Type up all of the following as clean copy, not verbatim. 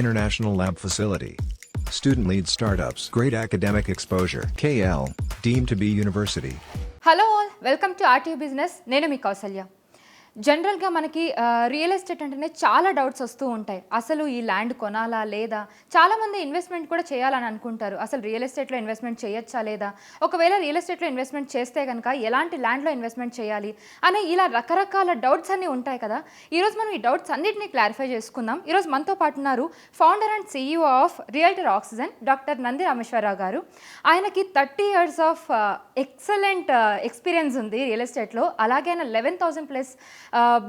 International Lab Facility. Student-led startups, great academic exposure. KL, deemed to be university. Hello all, welcome to RTV business. నేను మీ కౌసల్య. జనరల్గా మనకి real estate అంటేనే చాలా doubts వస్తూ ఉంటాయి. అసలు ఈ ల్యాండ్ కొనాలా లేదా, చాలామంది ఇన్వెస్ట్మెంట్ కూడా చేయాలని అనుకుంటారు. అసలు రియల్ ఎస్టేట్లో ఇన్వెస్ట్మెంట్ చేయొచ్చా లేదా, ఒకవేళ రియల్ ఎస్టేట్లో ఇన్వెస్ట్మెంట్ చేస్తే కనుక ఎలాంటి ల్యాండ్లో ఇన్వెస్ట్మెంట్ చేయాలి అనే ఇలా రకరకాల డౌట్స్ అన్నీ ఉంటాయి కదా. ఈరోజు మనం ఈ డౌట్స్ అన్నింటినీ క్లారిఫై చేసుకుందాం. ఈరోజు మనతో పాటు ఉన్నారు founder and CEO of realtor oxygen doctor Nandi Rameshwararao గారు. ఆయనకి 30 years ఆఫ్ ఎక్సలెంట్ ఎక్స్పీరియన్స్ ఉంది రియల్ ఎస్టేట్లో. అలాగే ఆయన 11,000+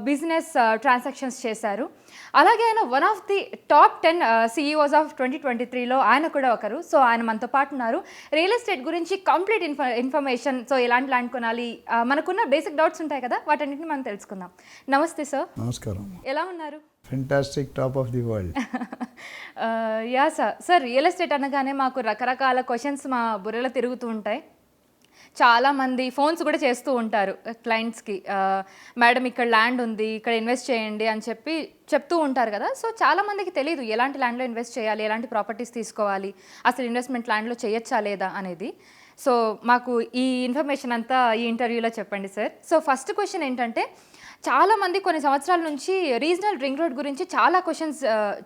బిజినెస్ ట్రాన్సాక్షన్స్ చేశారు. అలాగే ఆయన one of the top 10 CEOs of 2023లో ఆయన కూడా ఒకరు. సో ఆయన మనతో పాటు ఉన్నారు. రియల్ ఎస్టేట్ గురించి కంప్లీట్ ఇన్ఫర్మేషన్, సో ఎలాంటి ల్యాండ్ కొనాలి, మనకున్న బేసిక్ డౌట్స్ ఉంటాయి కదా, వాటన్నిటిని మనం తెలుసుకుందాం. నమస్తే సార్. నమస్కారం. ఎలా ఉన్నారు? Fantastic, top of the world. Yeah sir, real estate అనగానే మాకు రకరకాల క్వశ్చన్స్ మా బుర్రలో తిరుగుతూ ఉంటాయి. చాలామంది ఫోన్స్ కూడా చేస్తూ ఉంటారు క్లయింట్స్కి, మేడం ఇక్కడ ల్యాండ్ ఉంది, ఇక్కడ ఇన్వెస్ట్ చేయండి అని చెప్తూ ఉంటారు కదా. సో చాలామందికి తెలియదు ఎలాంటి ల్యాండ్లో ఇన్వెస్ట్ చేయాలి, ఎలాంటి ప్రాపర్టీస్ తీసుకోవాలి, అసలు ఇన్వెస్ట్మెంట్ ల్యాండ్లో చేయొచ్చా లేదా అనేది. సో మాకు ఈ ఇన్ఫర్మేషన్ అంతా ఈ ఇంటర్వ్యూలో చెప్పండి సార్. సో ఫస్ట్ క్వశ్చన్ ఏంటంటే, చాలామంది కొన్ని సంవత్సరాల నుంచి రీజనల్ రింగ్ రోడ్ గురించి చాలా క్వశ్చన్స్,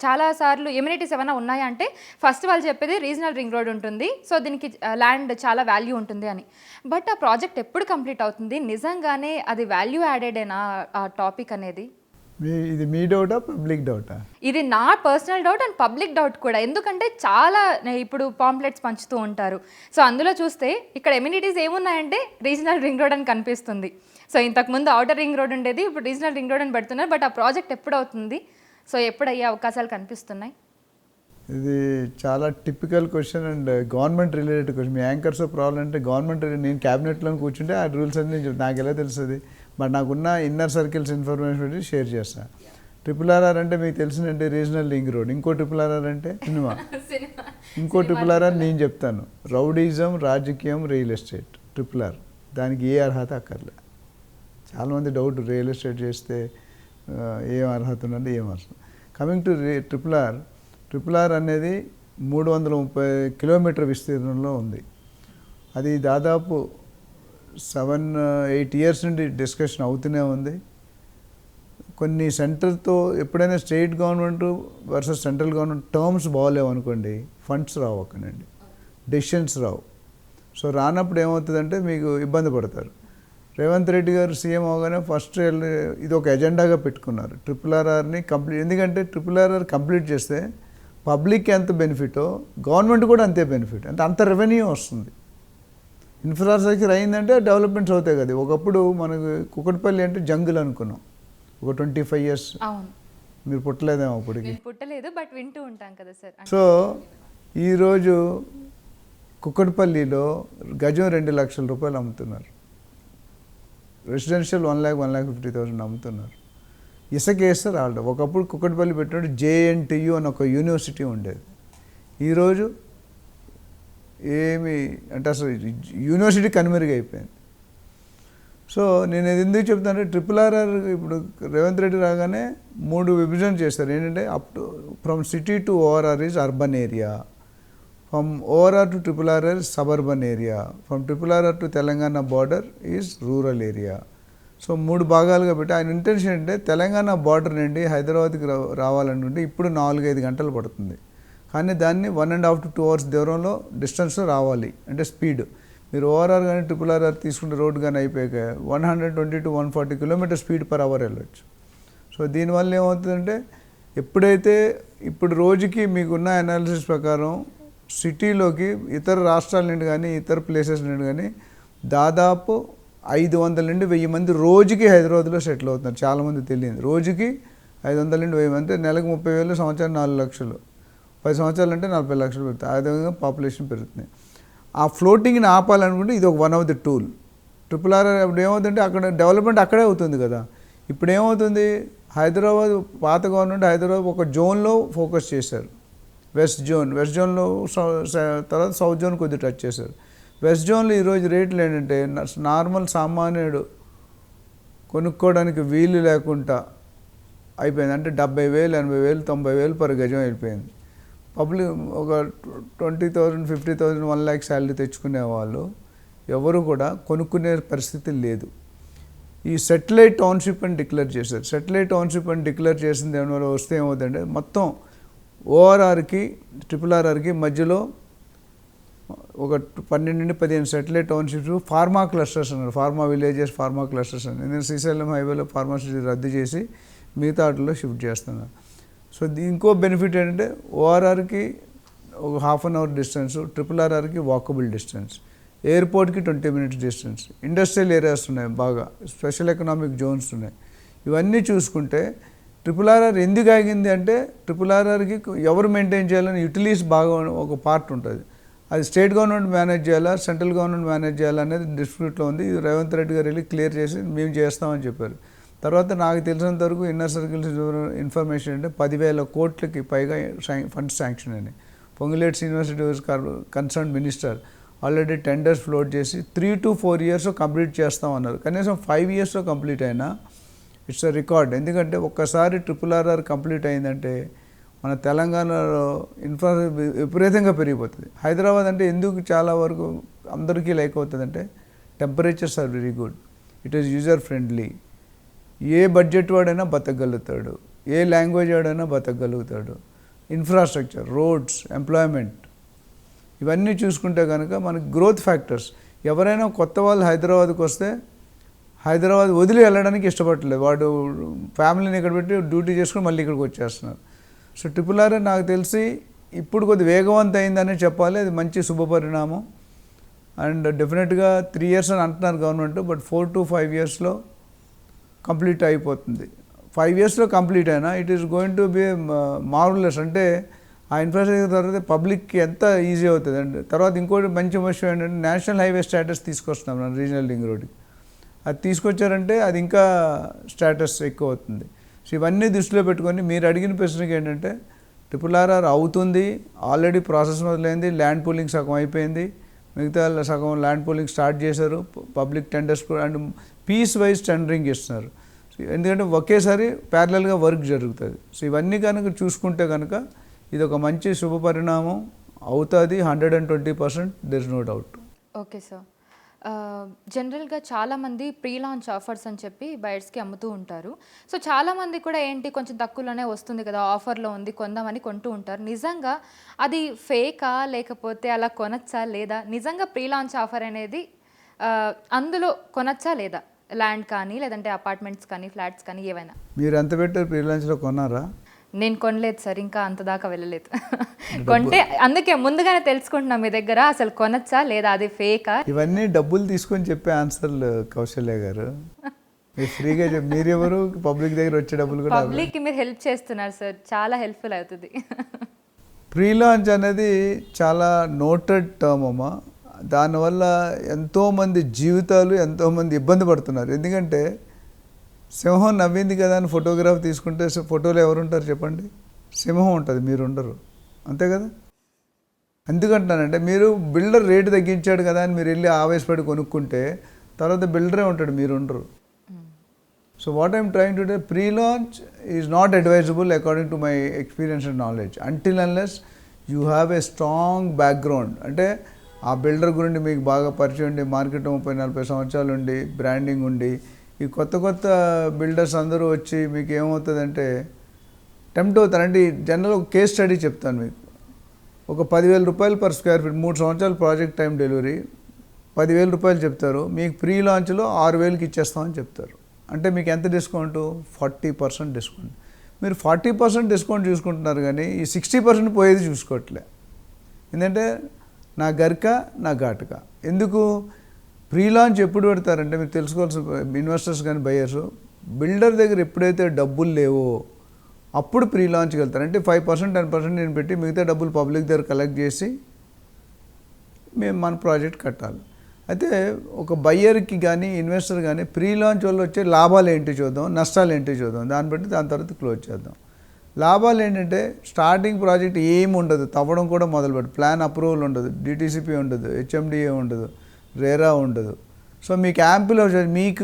చాలాసార్లు ఎమ్యూనిటీస్ ఏమైనా ఉన్నాయా అంటే ఫస్ట్ వాళ్ళు చెప్పేది రీజనల్ రింగ్ రోడ్ ఉంటుంది, సో దీనికి ల్యాండ్ చాలా వాల్యూ ఉంటుంది అని. బట్ ఆ ప్రాజెక్ట్ ఎప్పుడు కంప్లీట్ అవుతుంది, నిజంగానే అది వాల్యూ యాడెడేనా ఆ టాపిక్ అనేది? ఇది మీ డౌటా, పబ్లిక్ డౌటా? ఇది నా personal doubt and public doubt కూడా. ఎందుకంటే చాలా ఇప్పుడు పాంప్లెట్స్ పంచుతూ ఉంటారు. సో అందులో చూస్తే ఇక్కడ ఎమ్యూనిటీస్ ఏమున్నాయంటే రీజనల్ రింగ్ రోడ్ అని కనిపిస్తుంది. సో ఇంతకుముందు ఔటర్ రింగ్ రోడ్ ఉండేది, ఇప్పుడు రీజనల్ రింగ్ రోడ్ అని పెడుతున్నారు. బట్ ఆ ప్రాజెక్ట్ ఎప్పుడు అవుతుంది, సో ఎప్పుడు అయ్యే అవకాశాలు కనిపిస్తున్నాయి? ఇది చాలా typical question and government related question. Me anchors problem అంటే గవర్నమెంట్, నేను క్యాబినెట్లో కూర్చుంటే ఆ రూల్స్ అన్నీ నాకు ఎలా తెలుస్తుంది, బట్ నాకున్న ఇన్నర్ సర్కిల్స్ ఇన్ఫర్మేషన్ షేర్ చేస్తాను. RRR అంటే మీకు తెలిసిందంటే రీజనల్ రింగ్ రోడ్. ఇంకో RRR అంటే సినిమా. ఇంకో RRR నేను చెప్తాను, రౌడీజం, రాజకీయం, రియల్ ఎస్టేట్. RRR దానికి ఏ అర్హత అక్కర్లే. చాలామంది డౌట్, రియల్ ఎస్టేట్ చేస్తే ఏం అర్హత ఉందంటే ఏం అర్హత. కమింగ్ టు RRR అనేది 330 కిలోమీటర్ విస్తీర్ణంలో ఉంది. అది దాదాపు 7-8 years నుండి డిస్కషన్ అవుతూనే ఉంది. కొన్ని సెంటర్తో ఎప్పుడైనా state government versus central government terms బాగోలేవు అనుకోండి, ఫండ్స్ రావు అక్కడ నుండి, డెసిషన్స్ రావు. సో రానప్పుడు ఏమవుతుందంటే మీకు ఇబ్బంది పడతారు. రేవంత్ రెడ్డి గారు సీఎం అవగానే ఫస్ట్ ఇది ఒక ఎజెండాగా పెట్టుకున్నారు, RRRని కంప్లీట్. ఎందుకంటే RRR కంప్లీట్ చేస్తే పబ్లిక్ ఎంత బెనిఫిటో గవర్నమెంట్ కూడా అంతే బెనిఫిట్, అంటే అంత రెవెన్యూ వస్తుంది. ఇన్ఫ్రాస్ట్రక్చర్ అయిందంటే డెవలప్మెంట్స్ అవుతాయి కదా. ఒకప్పుడు మనకు కుకట్పల్లి అంటే జంగుల్ అనుకున్నాం ఒక 25 years. మీరు పుట్టలేదేమో అప్పటికి? పుట్టలేదు, బట్ వింటూ ఉంటాం కదా సార్. సో ఈరోజు కుకట్పల్లిలో గజం 2 లక్షల రూపాయలు అమ్ముతున్నారు. రెసిడెన్షియల్ 1,50,000 అమ్ముతున్నారు. ఇసుక వేస్తారు వాళ్ళు. ఒకప్పుడు కుకట్పల్లి పెట్టినట్టు JNTU అని ఒక యూనివర్సిటీ ఉండేది. ఈరోజు ఏమి అంటే అసలు యూనివర్సిటీ కనుమరుగైపోయింది. సో నేను ఎందుకు చెప్తానంటే RRR ఇప్పుడు రేవంత్ రెడ్డి రాగానే 3 విభజన చేస్తారు. ఏంటంటే up to from city to ORR is urban area, from ORR to RRR is suburban area, from RRR to Telangana border is rural area. So 3 భాగాలుగా పెట్టి ఆయన ఇంటెన్షన్ అంటే తెలంగాణ బార్డర్ నుండి హైదరాబాద్కి రావాలనుకుంటే ఇప్పుడు 4-5 గంటలు పడుతుంది. కానీ దాన్ని 1.5 to 2 hours దూరంలో డిస్టెన్స్లో రావాలి అంటే స్పీడ్. మీరు ORR కానీ RRR తీసుకుంటే రోడ్ కానీ అయిపోయాక 120 to 140 kilometers speed per hour వెళ్ళచ్చు. సో దీనివల్ల ఏమవుతుందంటే ఎప్పుడైతే ఇప్పుడు రోజుకి మీకున్న అనాలిసిస్ ప్రకారం సిటీలోకి ఇతర రాష్ట్రాల నుండి కానీ ఇతర ప్లేసెస్ నుండి కానీ దాదాపు 500 నుండి 1000 మంది రోజుకి హైదరాబాద్లో సెటిల్ అవుతున్నారు. చాలామంది తెలియదు. రోజుకి 500 నుండి 1000 మంది, నెలకు 30,000, సంవత్సరం 4 లక్షలు, 10 సంవత్సరాలు అంటే 40 లక్షలు పెరుగుతాయి. అదేవిధంగా పాపులేషన్ పెరుగుతుంది. ఆ ఫ్లోటింగ్ని ఆపాలనుకుంటే ఇది ఒక one of the tool. RRR ఇప్పుడు ఏమవుతుందంటే అక్కడ డెవలప్మెంట్ అక్కడే అవుతుంది కదా. ఇప్పుడు ఏమవుతుంది, హైదరాబాద్ పాత గవర్నమెంట్ హైదరాబాద్ ఒక జోన్లో ఫోకస్ చేశారు, వెస్ట్ జోన్లో తర్వాత సౌత్ జోన్ కొద్దిగా టచ్ చేశారు. వెస్ట్ జోన్లో ఈరోజు రేట్లు ఏంటంటే నార్మల్ సామాన్యుడు కొనుక్కోవడానికి వీలు లేకుండా అయిపోయింది. అంటే 70,000, 80,000, 90,000 పర్ గజం అయిపోయింది. పబ్లిక్ ఒక 20,000 50,000 1 lakh శాలరీ తెచ్చుకునే వాళ్ళు ఎవరు కూడా కొనుక్కునే పరిస్థితి లేదు. ఈ సెటిలైట్ టౌన్షిప్ అని డిక్లేర్ చేశారు. సెటిలైట్ టౌన్షిప్ అని డిక్లేర్ చేసింది దానివల్ల వస్తే ఏమవుతుందంటే మొత్తం ఓఆర్ఆర్కి RRRకి మధ్యలో ఒక 12 నుండి 15 సెటిలైట్ టౌన్షిప్స్ ఫార్మా క్లస్టర్స్ అన్నారు. ఫార్మా విలేజెస్, ఫార్మా క్లస్టర్స్ అని. నేను శ్రీశైలం హైవేలో ఫార్మాసిటీ రద్దు చేసి మిగతా వాటిలో షిఫ్ట్ చేస్తున్నాను. సో ఇంకో బెనిఫిట్ ఏంటంటే ఓఆర్ఆర్కి ఒక ½ an hour డిస్టెన్స్, RRRకి వాకబుల్ డిస్టెన్స్, ఎయిర్పోర్ట్కి 20 minutes డిస్టెన్స్, ఇండస్ట్రియల్ ఏరియాస్ ఉన్నాయి, బాగా స్పెషల్ ఎకనామిక్ జోన్స్ ఉన్నాయి. ఇవన్నీ చూసుకుంటే RRR ఎందుకు ఆగింది అంటే RRRకి ఎవరు మెయింటైన్ చేయాలని యూటిలిటీస్ బాగా ఒక పార్ట్ ఉంటుంది. అది స్టేట్ గవర్నమెంట్ మేనేజ్ చేయాలా, సెంట్రల్ గవర్నమెంట్ మేనేజ్ చేయాలా అనేది డిస్ప్యూట్లో ఉంది. ఇది రేవంత్ రెడ్డి గారు వెళ్ళి క్లియర్ చేసి మేము చేస్తామని చెప్పారు. తర్వాత నాకు తెలిసినంత వరకు ఇన్నర్ సర్కిల్స్ ఇన్ఫర్మేషన్ అంటే 10,000 కోట్లకి పైగా ఫండ్స్ శాంక్షన్ అని. Ponguleti university concern minister already tenders float చేసి 3 to 4 years కంప్లీట్ చేస్తామన్నారు. కనీసం 5 years కంప్లీట్ అయినా ఇట్స్ అ రికార్డ్. ఎందుకంటే ఒక్కసారి RRR కంప్లీట్ అయిందంటే మన తెలంగాణలో విపరీతంగా పెరిగిపోతుంది. హైదరాబాద్ అంటే ఎందుకు చాలా వరకు అందరికీ లైక్ అవుతుందంటే temperatures are very good, it is user friendly, ఏ బడ్జెట్ వాడైనా బతకగలుగుతాడు, ఏ లాంగ్వేజ్ వాడైనా బతకగలుగుతాడు, ఇన్ఫ్రాస్ట్రక్చర్, రోడ్స్, ఎంప్లాయ్మెంట్, ఇవన్నీ చూసుకుంటే కనుక మనకి గ్రోత్ ఫ్యాక్టర్స్. ఎవరైనా కొత్త వాళ్ళు హైదరాబాద్కి వస్తే హైదరాబాద్ వదిలి వెళ్ళడానికి ఇష్టపడలేదు. వాడు ఫ్యామిలీని ఇక్కడ పెట్టి డ్యూటీ చేసుకుని మళ్ళీ ఇక్కడికి వచ్చేస్తున్నారు. సో RRR నాకు తెలిసి ఇప్పుడు కొద్దిగా వేగవంతం అయిందనే చెప్పాలి. అది మంచి శుభపరిణామం. అండ్ డెఫినెట్గా 3 years అని అంటున్నారు government, but 4 to 5 years complete అయిపోతుంది. 5 years కంప్లీట్ అయినా it is going to be marvellous. అంటే ఆ ఇన్ఫ్రాస్ట్రక్చర్ తర్వాత పబ్లిక్కి ఎంత ఈజీ అవుతుంది అండి. తర్వాత ఇంకోటి మంచి విషయం ఏంటంటే నేషనల్ హైవే స్టేటస్ తీసుకొస్తున్నాం మనం రీజనల్ రింగ్ రోడ్కి. అది తీసుకొచ్చారంటే అది ఇంకా స్టేటస్ ఎక్కువ అవుతుంది. సో ఇవన్నీ దృష్టిలో పెట్టుకొని మీరు అడిగిన ప్రశ్నకి ఏంటంటే RRR అవుతుంది, ఆల్రెడీ ప్రాసెస్ మొదలైంది, ల్యాండ్ పూలింగ్ సగం అయిపోయింది, మిగతా సగం ల్యాండ్ పూలింగ్ స్టార్ట్ చేశారు, public tenders and piece wise tendering ఇస్తున్నారు. ఎందుకంటే ఒకేసారి ప్యారలల్గా వర్క్ జరుగుతుంది. సో ఇవన్నీ కనుక చూసుకుంటే కనుక ఇది ఒక మంచి శుభ పరిణామం అవుతుంది. 120%, there is no doubt. Okay sir. జనరల్గా చాలామంది ప్రీ లాంచ్ ఆఫర్స్ అని చెప్పి బయర్స్కి అమ్ముతూ ఉంటారు. సో చాలామంది కూడా ఏంటి కొంచెం తక్కువలోనే వస్తుంది కదా, ఆఫర్లో ఉంది కొందామని కొంటూ ఉంటారు. నిజంగా అది ఫేకా లేకపోతే అలా కొనచ్చా లేదా? నిజంగా ప్రీ లాంచ్ ఆఫర్ అనేది అందులో కొనచ్చా లేదా? ల్యాండ్ కానీ లేదంటే అపార్ట్మెంట్స్ కానీ ఫ్లాట్స్ కానీ ఏవైనా. మీరు ఎంత పెట్టారు ప్రీ లాంచ్లో, కొన్నారా? నేను కొనలేదు సార్, ఇంకా అంత దాకా వెళ్ళలేదు. కొంటే అందుకే ముందుగానే తెలుసుకుంటున్నాం మీ దగ్గర అసలు కొనచ్చా లేదా, అది ఫేకా. ఇవన్నీ డబ్బులు తీసుకొని చెప్పే ఆన్సర్లు కౌశల్య గారు. మీరు ఫ్రీగా మీరెవరు పబ్లిక్ దగ్గర వచ్చే డబ్బులు కూడా పబ్లిక్కి మీరు హెల్ప్ చేస్తున్నారు సార్, చాలా హెల్ప్ఫుల్ అవుతుంది. ప్రీ లాంచ్ అనేది చాలా నోటెడ్ టర్మ్ అమ్మా. దానివల్ల ఎంతోమంది జీవితాలు ఎంతోమంది ఇబ్బంది పడుతున్నారు. ఎందుకంటే సింహం నవ్వింది కదా అని ఫోటోగ్రాఫ్ తీసుకుంటే ఫోటోలో ఎవరు ఉంటారు చెప్పండి? సింహం ఉంటుంది, మీరు ఉండరు, అంతే కదా. ఎందుకంటానంటే మీరు బిల్డర్ రేటు తగ్గించాడు కదా అని మీరు వెళ్ళి ఆవేశపడి కొనుక్కుంటే తర్వాత బిల్డరే ఉంటాడు, మీరు ఉండరు. So what I'm trying to day, pre launch is not advisable according to my experience and knowledge until unless you have a strong background. అంటే ఆ బిల్డర్ గురించి మీకు బాగా పరిచయం ఉండి, మార్కెట్ 30-40 సంవత్సరాలు ఉండి, బ్రాండింగ్ ఉండి, ఈ కొత్త కొత్త బిల్డర్స్ అందరూ వచ్చి మీకు ఏమవుతుందంటే టెంప్ట్ అవుతారు. అంటే జనరల్ ఒక కేస్ స్టడీ చెప్తాను మీకు. ఒక 10,000 రూపాయలు per square feet, 3 సంవత్సరాలు ప్రాజెక్ట్ టైం డెలివరీ, 10,000 రూపాయలు చెప్తారు. మీకు ప్రీ లాంచ్లో 6,000కి ఇచ్చేస్తామని చెప్తారు. అంటే మీకు ఎంత డిస్కౌంట్? 40% డిస్కౌంట్. మీరు 40% డిస్కౌంట్ చూసుకుంటున్నారు కానీ ఈ 60% పోయేది చూసుకోవట్లే. ఎందుకంటే నా గరిక నా ఘాటుక. ఎందుకు ప్రీ లాంచ్ ఎప్పుడు పెడతారంటే మీరు తెలుసుకోవాల్సిన ఇన్వెస్టర్స్ కానీ బయర్స్, బిల్డర్ దగ్గర ఎప్పుడైతే డబ్బులు లేవో అప్పుడు ప్రీ లాంచ్కి వెళ్తారు. అంటే 5% 10% నేను పెట్టి మిగతా డబ్బులు పబ్లిక్ దగ్గర కలెక్ట్ చేసి మేము మన ప్రాజెక్ట్ కట్టాలి. అయితే ఒక బయ్యర్కి కానీ ఇన్వెస్టర్ కానీ ప్రీ లాంచ్ వల్ల వచ్చే లాభాలు ఏంటి చూద్దాం, నష్టాలు ఏంటి చూద్దాం, దాన్ని బట్టి దాని తర్వాత క్లోజ్ చేద్దాం. లాభాలు ఏంటంటే స్టార్టింగ్ ప్రాజెక్ట్ ఏమి ఉండదు, తవ్వడం కూడా మొదలుపెట్టు, ప్లాన్ అప్రూవల్ ఉండదు, డిటీసీపీ ఉండదు, హెచ్ఎండిఏ ఉండదు, రేరా ఉండదు. సో మీకు యాంపుల్ మీకు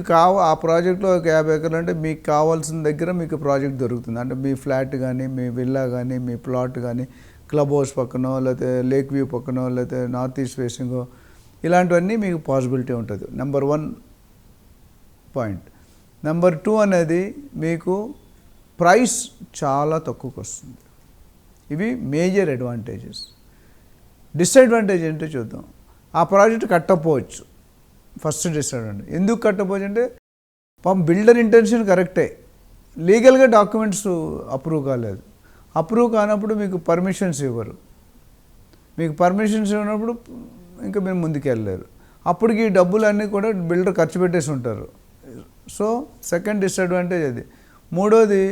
ఆ ప్రాజెక్ట్లో ఒక 50 acres అంటే మీకు కావాల్సిన దగ్గర మీకు ప్రాజెక్ట్ దొరుకుతుంది. అంటే మీ ఫ్లాట్ కానీ, మీ విల్లా కానీ, మీ ప్లాట్ కానీ క్లబ్ హౌస్ పక్కనో లేకపోతే లేక్ వ్యూ పక్కనో లేకపోతే నార్త్ ఈస్ట్ ఫేసింగో ఇలాంటివన్నీ మీకు పాసిబిలిటీ ఉంటుంది. Number 1 point. నెంబర్ 2 అనేది మీకు ప్రైస్ చాలా తక్కువకి వస్తుంది. ఇవి మేజర్ అడ్వాంటేజెస్. డిసడ్వాంటేజ్ ఏంటో చూద్దాం. ఆ ప్రాజెక్ట్ కట్టకపోవచ్చు. First disadvantage. ఎందుకు కట్టకపోవచ్చు అంటే బిల్డర్ ఇంటెన్షన్ కరెక్టే, లీగల్గా డాక్యుమెంట్స్ అప్రూవ్ కాలేదు. అప్రూవ్ కానప్పుడు మీకు పర్మిషన్స్ ఇవ్వరు. మీకు పర్మిషన్స్ ఇవ్వనప్పుడు ఇంకా మీరు ముందుకు వెళ్ళలేరు. అప్పటికి ఈ డబ్బులన్నీ కూడా బిల్డర్ ఖర్చు పెట్టేసి ఉంటారు. సో సెకండ్ డిసడ్వాంటేజ్ అది. మూడోది,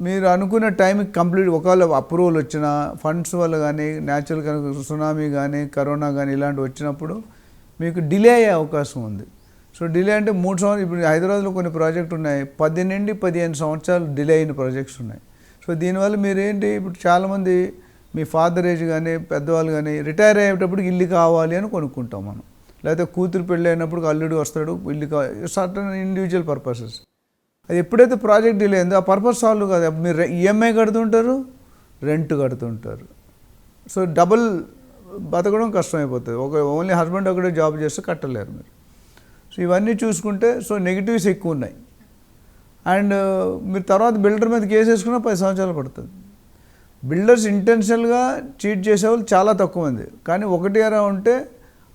మీరు అనుకున్న టైంకి కంప్లీట్ ఒకవేళ అప్రూవల్ వచ్చినా ఫండ్స్ వల్ల కానీ న్యాచురల్ సునామీ కానీ కరోనా కానీ ఇలాంటివి వచ్చినప్పుడు మీకు డిలే అయ్యే అవకాశం ఉంది. సో డిలే అంటే 3 సంవత్సరాలు. ఇప్పుడు హైదరాబాద్లో కొన్ని ప్రాజెక్టులు ఉన్నాయి 10 నుండి 15 సంవత్సరాలు డిలే అయిన ప్రాజెక్ట్స్ ఉన్నాయి. సో దీనివల్ల మీరేంటి, ఇప్పుడు చాలామంది మీ ఫాదర్ ఏజ్ కానీ పెద్దవాళ్ళు కానీ రిటైర్ అయ్యేటప్పుడు ఇల్లు కావాలి అని కొనుక్కుంటాం మనం. లేకపోతే కూతురు పెళ్ళి అయినప్పుడు అల్లుడు వస్తాడు, ఇల్లు కావాలి, సర్టన్ ఇండివిజువల్ పర్పసెస్. అది ఎప్పుడైతే ప్రాజెక్ట్ డిలే అయిందో ఆ పర్పస్ సాల్వ్ కాదు. మీరు ఈఎంఐ కడుతుంటారు, రెంట్ కడుతుంటారు. సో డబుల్ బతకడం కష్టమైపోతుంది. ఓన్లీ హస్బెండ్ ఒకటే జాబ్ చేస్తే కట్టలేరు మీరు. సో ఇవన్నీ చూసుకుంటే సో నెగిటివ్స్ ఎక్కువ ఉన్నాయి. అండ్ మీరు తర్వాత బిల్డర్ మీద కేసు వేసుకున్నా 10 సంవత్సరాలు పడుతుంది. బిల్డర్స్ ఇంటెన్షనల్గా చీట్ చేసేవాళ్ళు చాలా తక్కువ మంది. కానీ 1 ఉంటే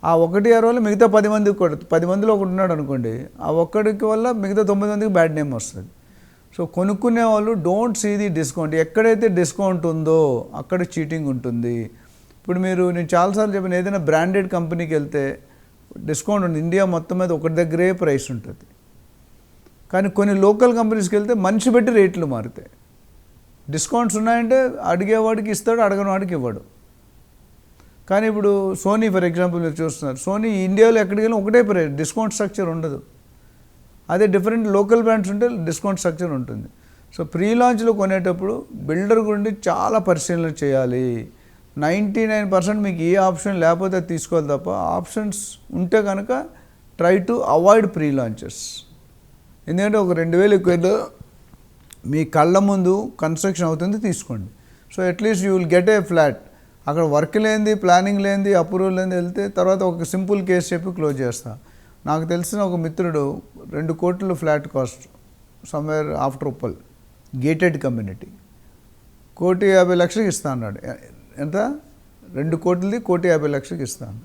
ఆ 1 వల్ల మిగతా 10 మందికి కూడా 10 మందిలో ఒకటి ఉన్నాడు అనుకోండి, ఆ ఒక్కడికి వల్ల మిగతా 9 మందికి బ్యాడ్ నేమ్ వస్తుంది. సో కొనుక్కునే వాళ్ళు డోంట్ సీ ది డిస్కౌంట్. ఎక్కడైతే డిస్కౌంట్ ఉందో అక్కడ చీటింగ్ ఉంటుంది. ఇప్పుడు నేను చాలాసార్లు చెప్పిన ఏదైనా బ్రాండెడ్ కంపెనీకి వెళ్తే డిస్కౌంట్ ఉంటుంది. ఇండియా మొత్తం మీద ఒకటి దగ్గరే ప్రైస్ ఉంటుంది. కానీ కొన్ని లోకల్ కంపెనీస్కి వెళ్తే మనిషి బట్టి రేట్లు మారుతాయి. డిస్కౌంట్స్ ఉన్నాయంటే అడిగేవాడికి ఇస్తాడు, అడగని వాడికి ఇవ్వడు. కానీ ఇప్పుడు సోనీ ఫర్ ఎగ్జాంపుల్ మీరు చూస్తున్నారు, సోనీ ఇండియాలో ఎక్కడికి వెళ్ళినా ఒకటే ప్రైస్, డిస్కౌంట్ స్ట్రక్చర్ ఉండదు. అదే డిఫరెంట్ లోకల్ బ్రాండ్స్ ఉంటే డిస్కౌంట్ స్ట్రక్చర్ ఉంటుంది. సో ప్రీ లాంచ్లో కొనేటప్పుడు బిల్డర్ గురించి చాలా పరిశీలన చేయాలి. 99% మీకు ఏ ఆప్షన్ లేకపోతే తీసుకోవాలి తప్ప, ఆప్షన్స్ ఉంటే కనుక try to avoid pre launches. ఎందుకంటే ఒక 2000 ఎక్కువ మీ కళ్ళ ముందు కన్స్ట్రక్షన్ అవుతుంది, తీసుకోండి. So at least you will get a flat. అక్కడ వర్క్ లేనిది, ప్లానింగ్ లేనిది, అప్రూవల్ లేనిది వెళ్తే తర్వాత ఒక సింపుల్ కేసు చెప్పి క్లోజ్ చేస్తా. నాకు తెలిసిన ఒక మిత్రుడు 2 కోట్ల flat cost somewhere after Uppal, gated community, 1,50,00,000 ఇస్తా అన్నాడు. ఎంత? 2 కోట్లది 1,50,00,000 ఇస్తాను.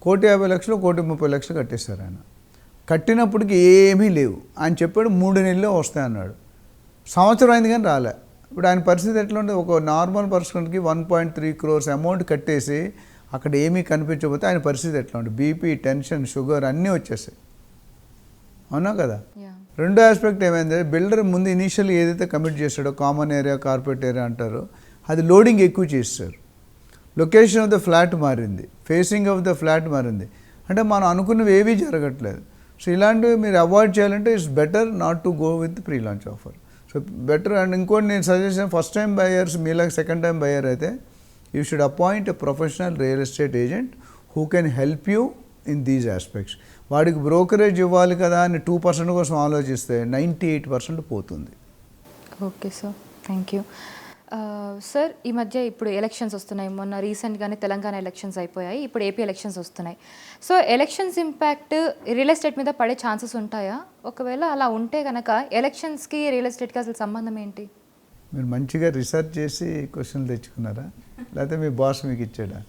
1,50,00,000 1,30,00,000 కట్టేశారు ఆయన. కట్టినప్పటికి ఏమీ లేవు. ఆయన చెప్పాడు 3 నెలల్లో వస్తాయన్నాడు. సంవత్సరం అయింది కానీ రాలే. ఇప్పుడు ఆయన పరిస్థితి ఎట్లా ఉంటుంది? ఒక నార్మల్ పర్సన్కి 1.3 crores అమౌంట్ కట్టేసి అక్కడ ఏమీ కనిపించకపోతే ఆయన పరిస్థితి ఎట్లా ఉంటుంది? బీపీ, టెన్షన్, షుగర్ అన్నీ వచ్చేసాయి. అవునా కదా? రెండో ఆస్పెక్ట్ ఏమైంది, బిల్డర్ ముందు ఇనీషియల్ ఏదైతే కమిట్ చేశాడో కామన్ ఏరియా, కార్పొరేట్ ఏరియా అంటారో, అది లోడింగ్ ఎక్కువ చేస్తారు. లొకేషన్ ఆఫ్ ద ఫ్లాట్ మారింది, ఫేసింగ్ ఆఫ్ ద ఫ్లాట్ మారింది. అంటే మనం అనుకున్నవి ఏవీ జరగట్లేదు. సో ఇలాంటివి మీరు అవాయిడ్ చేయాలంటే it's better not to go with pre launch offer. So better. And ఇంకోటి నేను సజెషన్, ఫస్ట్ టైం బయర్స్ మీలాగా సెకండ్ టైం బయర్ అయితే you should appoint a professional real estate agent who can help you in these aspects. వాడికి brokerage ఇవ్వాలి కదా అని 2% కోసం ఆలోచిస్తే 98% పోతుంది. Okay sir, thank you. Sir, ఈ మధ్య ఇప్పుడు ఎలక్షన్స్ వస్తున్నాయి. మొన్న రీసెంట్గానే తెలంగాణ ఎలక్షన్స్ అయిపోయాయి, ఇప్పుడు ఏపీ ఎలక్షన్స్ వస్తున్నాయి. So elections impact real estate మీద పడే ఛాన్సెస్ ఉంటాయా? ఒకవేళ అలా ఉంటే కనుక ఎలక్షన్స్కి రియల్ ఎస్టేట్కి అసలు సంబంధం ఏంటి? మీరు మంచిగా రీసెర్చ్ చేసి క్వశ్చన్లు తెచ్చుకున్నారా, లేకపోతే మీ బాస్ మీకు ఇచ్చాడా?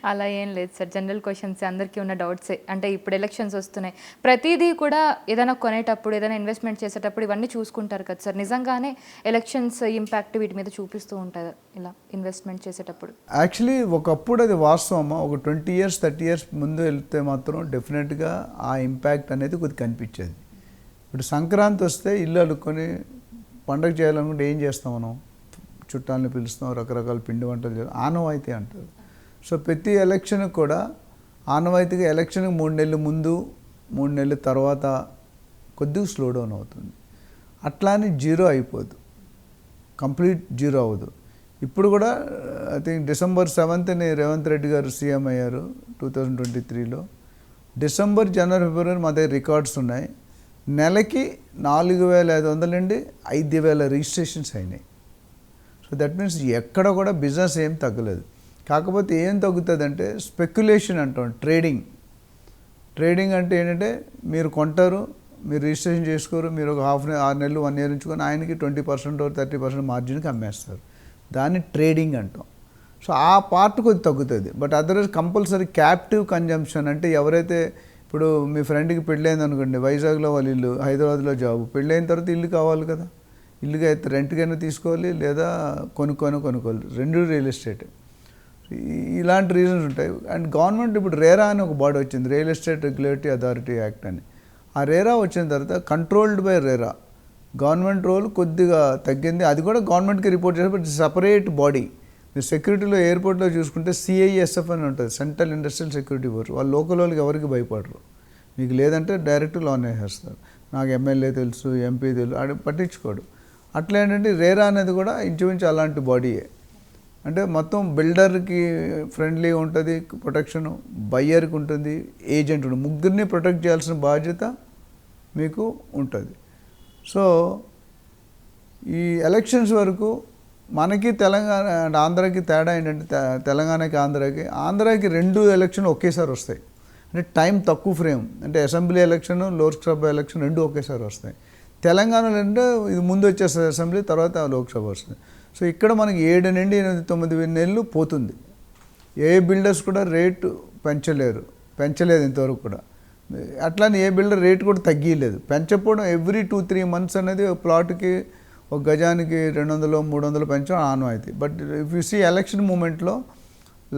అలా ఏం లేదు సార్, జనరల్ క్వశ్చన్స్, అందరికీ ఉన్న డౌట్సే. అంటే ఇప్పుడు ఎలక్షన్స్ వస్తున్నాయి, ప్రతిదీ కూడా ఏదైనా కొనేటప్పుడు, ఏదైనా ఇన్వెస్ట్మెంట్ చేసేటప్పుడు ఇవన్నీ చూసుకుంటారు కదా సార్. నిజంగానే ఎలక్షన్స్ ఇంపాక్ట్ వీటి మీద చూపిస్తూ ఉంటుంది ఇలా ఇన్వెస్ట్మెంట్ చేసేటప్పుడు? యాక్చువల్లీ ఒకప్పుడు అది వాస్తవమా, ఒక 20 years 30 years ముందు వెళ్తే మాత్రం డెఫినెట్గా ఆ ఇంపాక్ట్ అనేది కొద్దిగా కనిపించేది. ఇప్పుడు సంక్రాంతి వస్తే ఇల్లు అడుక్కొని పండగ చేయాలనుకుంటే ఏం చేస్తాం మనం? చుట్టాలని పిలుస్తాం, రకరకాల పిండి వంటలు చేస్తాం, ఆనవాయితీ అంటారు. సో ప్రతి ఎలక్షన్కి కూడా ఆనవాయితీగా ఎలక్షన్కి 3 నెలల ముందు 3 నెలల తర్వాత కొద్దిగా స్లో డౌన్ అవుతుంది. అట్లా అని జీరో అయిపోదు, కంప్లీట్ జీరో అవ్వదు. ఇప్పుడు కూడా I think December 7th Revanth Reddy గారు సీఎం అయ్యారు 2023లో. December, January, February మా దగ్గర రికార్డ్స్ ఉన్నాయి. నెలకి 4,500 నుండి 5,000 రిజిస్ట్రేషన్స్ అయినాయి. సో దట్ మీన్స్ ఎక్కడ కూడా బిజినెస్ ఏం తగ్గలేదు. కాకపోతే ఏం తగ్గుతుందంటే స్పెక్యులేషన్ అంటాం, ట్రేడింగ్ అంటే ఏంటంటే మీరు కొంటారు, మీరు రిజిస్ట్రేషన్ చేసుకోరు, మీరు ఒక 6 నెలలు 1 year ఉంచుకొని ఆయనకి 20% 30% మార్జిన్కి అమ్మేస్తారు. దాన్ని ట్రేడింగ్ అంటాం. సో ఆ పార్ట్ కొద్ది తగ్గుతుంది. But otherwise compulsory captive consumption అంటే ఎవరైతే ఇప్పుడు మీ ఫ్రెండ్కి పెళ్ళైంది అనుకోండి, వైజాగ్లో వాళ్ళ ఇల్లు, హైదరాబాద్లో జాబ్, పెళ్ళైన తర్వాత ఇల్లు కావాలి కదా, ఇల్లుగా అయితే రెంట్కైనా తీసుకోవాలి లేదా కొనుక్కోవాలి, రెండు రియల్ ఎస్టేట్. ఇలాంటి రీజన్స్ ఉంటాయి. అండ్ గవర్నమెంట్ ఇప్పుడు రేరా అని ఒక బాడీ వచ్చింది, real estate regulatory authority act అని. ఆ రేరా వచ్చిన తర్వాత controlled by RERA, government role కొద్దిగా తగ్గింది. అది కూడా గవర్నమెంట్కి రిపోర్ట్ చేస్తే బట్ సపరేట్ బాడీ. మీరు సెక్యూరిటీలో ఎయిర్పోర్ట్లో చూసుకుంటే CISF అని ఉంటుంది, సెంట్రల్ ఇండస్ట్రియల్ సెక్యూరిటీ ఫోర్స్. వాళ్ళు లోకల్ వాళ్ళకి ఎవరికి భయపడరు. మీకు లేదంటే డైరెక్ట్ లోన్ వేసేస్తారు. నాకు ఎమ్మెల్యే తెలుసు, MP తెలుసు, అది పట్టించుకోడు. అట్లా ఏంటంటే రేరా అనేది కూడా ఇంచుమించు అలాంటి బాడీయే. అంటే మొత్తం బిల్డర్కి ఫ్రెండ్లీ ఉంటుంది ప్రొటెక్షన్, బయ్యర్కి ఉంటుంది, ఏజెంట్ ఉంటుంది, ముగ్గురిని ప్రొటెక్ట్ చేయాల్సిన బాధ్యత మీకు ఉంటుంది. సో ఈ ఎలక్షన్స్ వరకు మనకి తెలంగాణ అండ్ ఆంధ్రాకి తేడా ఏంటంటే తెలంగాణకి ఆంధ్రాకి 2 ఎలక్షన్లు ఒకేసారి వస్తాయి. అంటే టైం తక్కువ ఫ్రేమ్, అంటే అసెంబ్లీ ఎలక్షన్, లోక్సభ ఎలక్షన్ 2 ఒకేసారి వస్తాయి. తెలంగాణలో అంటే ఇది ముందు వచ్చేస్తుంది అసెంబ్లీ, తర్వాత లోక్సభ వస్తుంది. సో ఇక్కడ మనకి 7 నుండి 8, 9 నెలలు పోతుంది. ఏ బిల్డర్స్ కూడా రేటు పెంచలేదు ఇంతవరకు కూడా. అట్లానే ఏ బిల్డర్ రేటు కూడా తగ్గియలేదు. పెంచకపోవడం ఎవ్రీ 2-3 months అనేది ప్లాట్కి ఒక గజానికి 200-300 పెంచడం ఆనవాయితీ. But if you see election మూమెంట్లో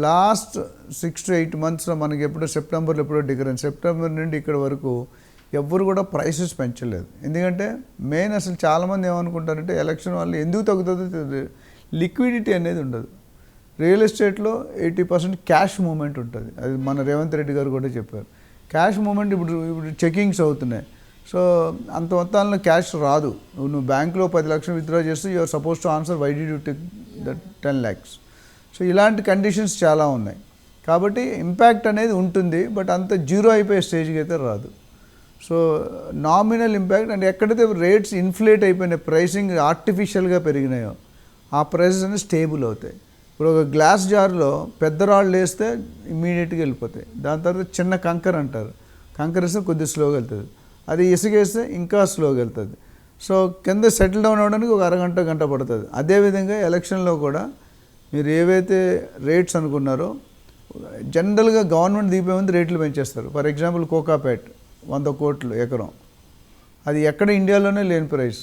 లాస్ట్ 6 to 8 monthsలో మనకి ఎప్పుడో సెప్టెంబర్లో డిఫరెన్స్, సెప్టెంబర్ నుండి ఇక్కడ వరకు ఎవ్వరు కూడా ప్రైసెస్ పెంచలేదు. ఎందుకంటే మెయిన్ అసలు చాలామంది ఏమనుకుంటారంటే ఎలక్షన్ వల్ల ఎందుకు తగ్గుతుందో, లిక్విడిటీ అనేది ఉండదు. రియల్ ఎస్టేట్లో 80% క్యాష్ మూమెంట్ ఉంటుంది. అది మన రేవంత్ రెడ్డి గారు కూడా చెప్పారు. క్యాష్ మూమెంట్ ఇప్పుడు చెకింగ్స్ అవుతున్నాయి. సో అంత మొత్తాల్లో క్యాష్ రాదు. నువ్వు బ్యాంకులో 10 లక్షలు విత్డ్రా చేస్తే you're suppose to answer why did you take that 10 lakhs. So ఇలాంటి కండిషన్స్ చాలా ఉన్నాయి. కాబట్టి ఇంపాక్ట్ అనేది ఉంటుంది, బట్ అంత జీరో అయిపోయే స్టేజ్కి అయితే రాదు. సో నామినల్ ఇంపాక్ట్ అంటే ఎక్కడైతే రేట్స్ ఇన్ఫ్లేట్ అయిపోయినాయి, ప్రైసింగ్ ఆర్టిఫిషియల్గా పెరిగినాయో ఆ ప్రైసెస్ అనేది స్టేబుల్ అవుతాయి. ఇప్పుడు ఒక గ్లాస్ జార్లో పెద్ద రాళ్ళు వేస్తే ఇమీడియట్గా వెళ్ళిపోతాయి. దాని తర్వాత చిన్న కంకర్ అంటారు, కంకర్ వేస్తే కొద్దిగా స్లోగా వెళ్తుంది. అది ఇసుకేస్తే ఇంకా స్లోగా వెళ్తుంది. సో కింద సెటిల్ డౌన్ అవ్వడానికి ఒక అరగంట గంట పడుతుంది. అదేవిధంగా ఎలక్షన్లో కూడా మీరు ఏవైతే రేట్స్ అనుకున్నారో జనరల్గా గవర్నమెంట్ దీపే ముందు రేట్లు పెంచేస్తారు. ఫర్ ఎగ్జాంపుల్ కోకాపేట్ 100 కోట్లు ఎకరం, అది ఎక్కడ ఇండియాలోనే లేని ప్రైస్.